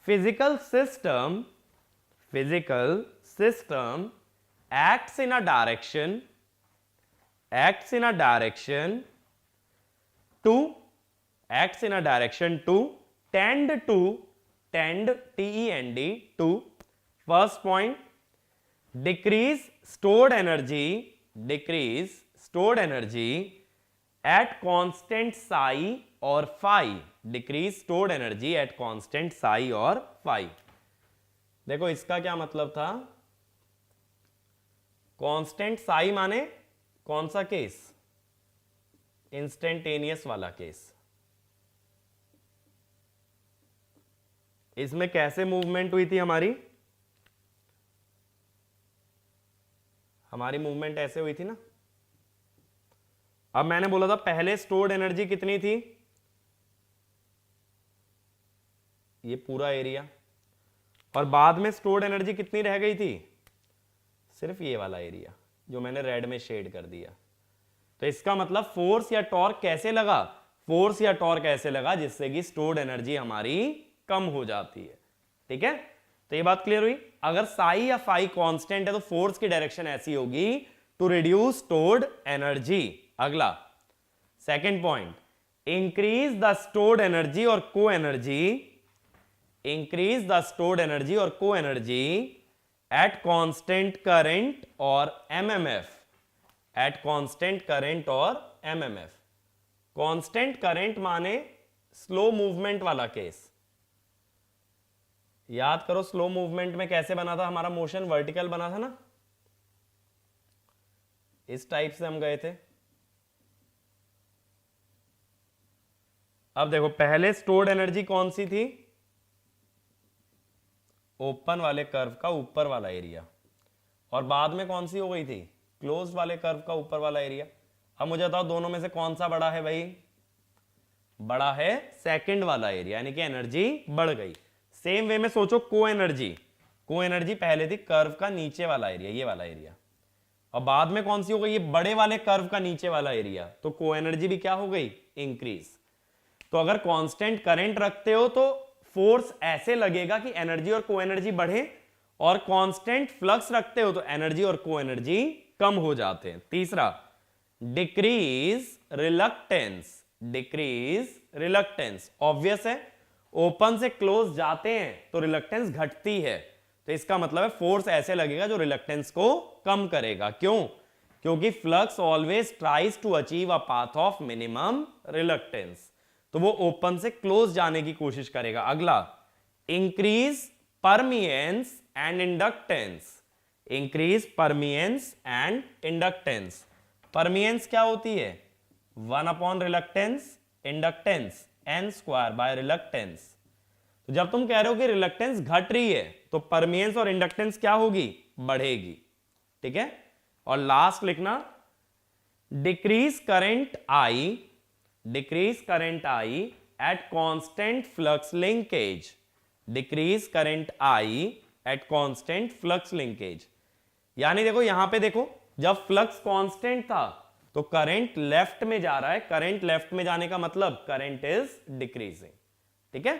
physical system acts in a direction to tend to first point decrease stored energy at constant psi और phi, decrease stored energy at constant Sai और फाई। देखो इसका क्या मतलब था, कांस्टेंट साई माने कौन सा केस, इंस्टेंटेनियस वाला केस। इसमें कैसे मूवमेंट हुई थी हमारी मूवमेंट ऐसे हुई थी ना। अब मैंने बोला था पहले स्टोर्ड एनर्जी कितनी थी, ये पूरा एरिया, और बाद में स्टोर्ड एनर्जी कितनी रह गई थी, सिर्फ ये वाला एरिया जो मैंने रेड में शेड कर दिया। तो इसका मतलब फोर्स या टॉर्क कैसे लगा, जिससे कि स्टोर्ड एनर्जी हमारी कम हो जाती है। ठीक है, तो ये बात क्लियर हुई। अगर साई या फाई कांस्टेंट है तो फोर्स की डायरेक्शन ऐसी होगी, टू रिड्यूस स्टोर्ड एनर्जी। अगला second point, increase the stored energy और को एनर्जी एट कांस्टेंट करंट और एमएमएफ। कांस्टेंट करंट माने स्लो मूवमेंट वाला केस। याद करो स्लो मूवमेंट में कैसे बना था हमारा मोशन, वर्टिकल बना था ना, इस टाइप से हम गए थे। अब देखो पहले स्टोर्ड एनर्जी कौन सी थी, ओपन वाले कर्व का ऊपर वाला एरिया, और बाद में कौन सी हो गई थी, क्लोज वाले कर्व का ऊपर वाला एरिया। अब मुझे बताओ दोनों में से कौन सा बड़ा है भाई, बड़ा है सेकंड वाला एरिया, यानी कि एनर्जी बढ़ गई। सेम वे में सोचो को एनर्जी पहले थी कर्व का नीचे वाला एरिया, ये वाला एरिया, और बाद में कौन सी हो गई, ये बड़े वाले कर्व का नीचे वाला एरिया। तो को एनर्जी भी क्या हो गई, इंक्रीज। तो अगर कांस्टेंट करंट रखते हो तो फोर्स ऐसे लगेगा कि एनर्जी और को एनर्जी बढ़े, और कांस्टेंट फ्लक्स रखते हो तो एनर्जी और को एनर्जी कम हो जाते हैं। तीसरा, डिक्रीज रिलक्टेंस। ऑब्वियस है, ओपन से क्लोज जाते हैं तो रिलक्टेंस घटती है, तो इसका मतलब है फोर्स ऐसे लगेगा जो रिलक्टेंस को कम करेगा। क्यों? क्योंकि flux always tries to achieve a path of minimum reluctance, तो वो ओपन से क्लोज जाने की कोशिश करेगा। अगला, increase परमियंस and inductance. Increase परमियंस and inductance. परमियंस क्या होती है? 1 upon reluctance, inductance n square by reluctance. तो जब तुम कह रहे हो कि रिलक्टेंस घट रही है तो परमियंस और इंडक्टेंस क्या होगी? बढ़ेगी। ठीक है। और लास्ट लिखना, decrease current I, decrease current I at constant flux linkage. Decrease current I at constant flux linkage. यानी देखो यहां पे देखो, जब फ्लक्स कांस्टेंट था तो करंट लेफ्ट में जा रहा है, करंट लेफ्ट में जाने का मतलब करंट इज डिक्रीजिंग। ठीक है।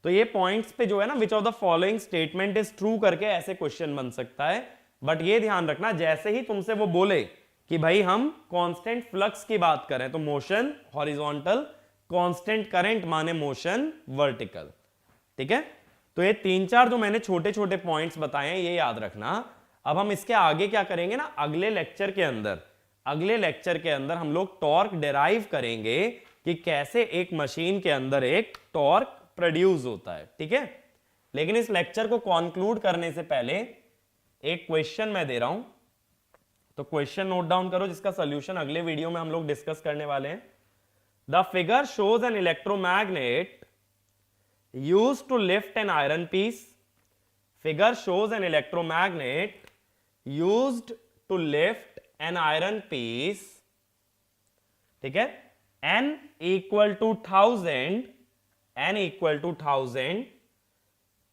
तो ये पॉइंट्स पे जो है ना, which of the following statement is true करके ऐसे क्वेश्चन बन सकता है। बट ये ध्यान रखना, जैसे ही तुमसे वो बोले कि भाई हम कांस्टेंट फ्लक्स की बात करें तो मोशन हॉरिजॉन्टल, कांस्टेंट करंट माने मोशन वर्टिकल। ठीक है। तो ये 3-4 जो मैंने छोटे छोटे पॉइंट्स बताए हैं ये याद रखना। अब हम इसके आगे क्या करेंगे ना, अगले लेक्चर के अंदर हम लोग टॉर्क डिराइव करेंगे कि कैसे एक मशीन के अंदर एक टॉर्क प्रोड्यूस होता है। ठीक है। लेकिन इस लेक्चर को कंक्लूड करने से पहले एक क्वेश्चन मैं दे रहा हूं, तो क्वेश्चन नोट डाउन करो जिसका सॉल्यूशन अगले वीडियो में हम लोग डिस्कस करने वाले हैं। The figure shows N electromagnet used to lift an iron piece. Figure shows an electromagnet used to lift an iron piece. ठीक है। n equal to 1000, n equal to 1000,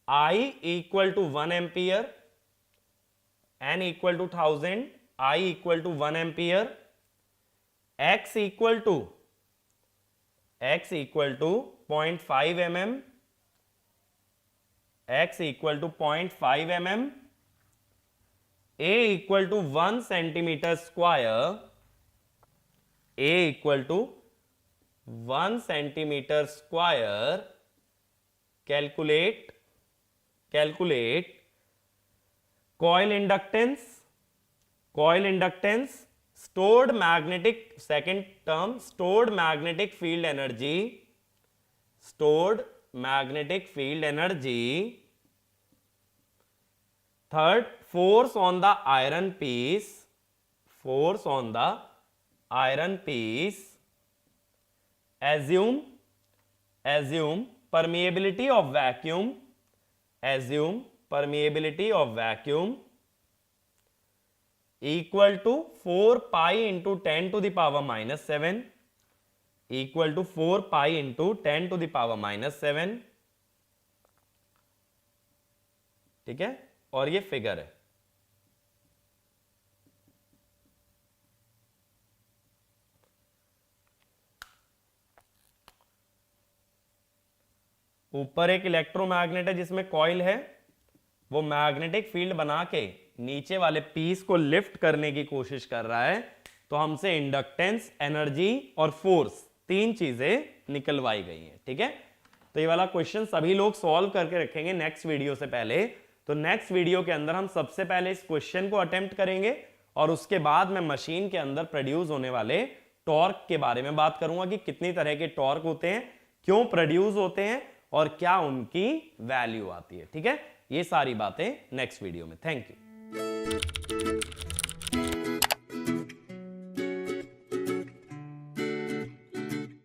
I equal to 1 ampere, n equal to 1000, I equal to 1 ampere, x equal to 0.5 mm, x equal to 0.5 mm, a equal to 1 centimeter square, a equal to 1 centimeter square. Calculate coil inductance, stored magnetic, second term, stored magnetic field energy, third, force on the iron piece, assume permeability of vacuum, equal to 4 pi into 10 to the power minus 7, equal to 4 pi into 10 to the power minus 7. ठीक है। और ये figure है। ऊपर एक electromagnet है जिसमें coil है, वो मैग्नेटिक फील्ड बना के नीचे वाले पीस को लिफ्ट करने की कोशिश कर रहा है। तो हमसे इंडक्टेंस, एनर्जी और फोर्स, 3 चीजें निकलवाई गई हैं। ठीक है। तो ये वाला क्वेश्चन सभी लोग सॉल्व करके रखेंगे नेक्स्ट वीडियो से पहले। तो नेक्स्ट वीडियो के अंदर हम सबसे पहले इस क्वेश्चन को अटेम्प्ट करेंगे और उसके बाद मैं मशीन के अंदर प्रोड्यूस होने वाले टॉर्क के बारे में बात करूंगा कि कितनी तरह के टॉर्क होते हैं, क्यों प्रोड्यूस होते हैं और क्या उनकी वैल्यू आती है। ठीक है। ये सारी बातें नेक्स्ट वीडियो में। Thank you.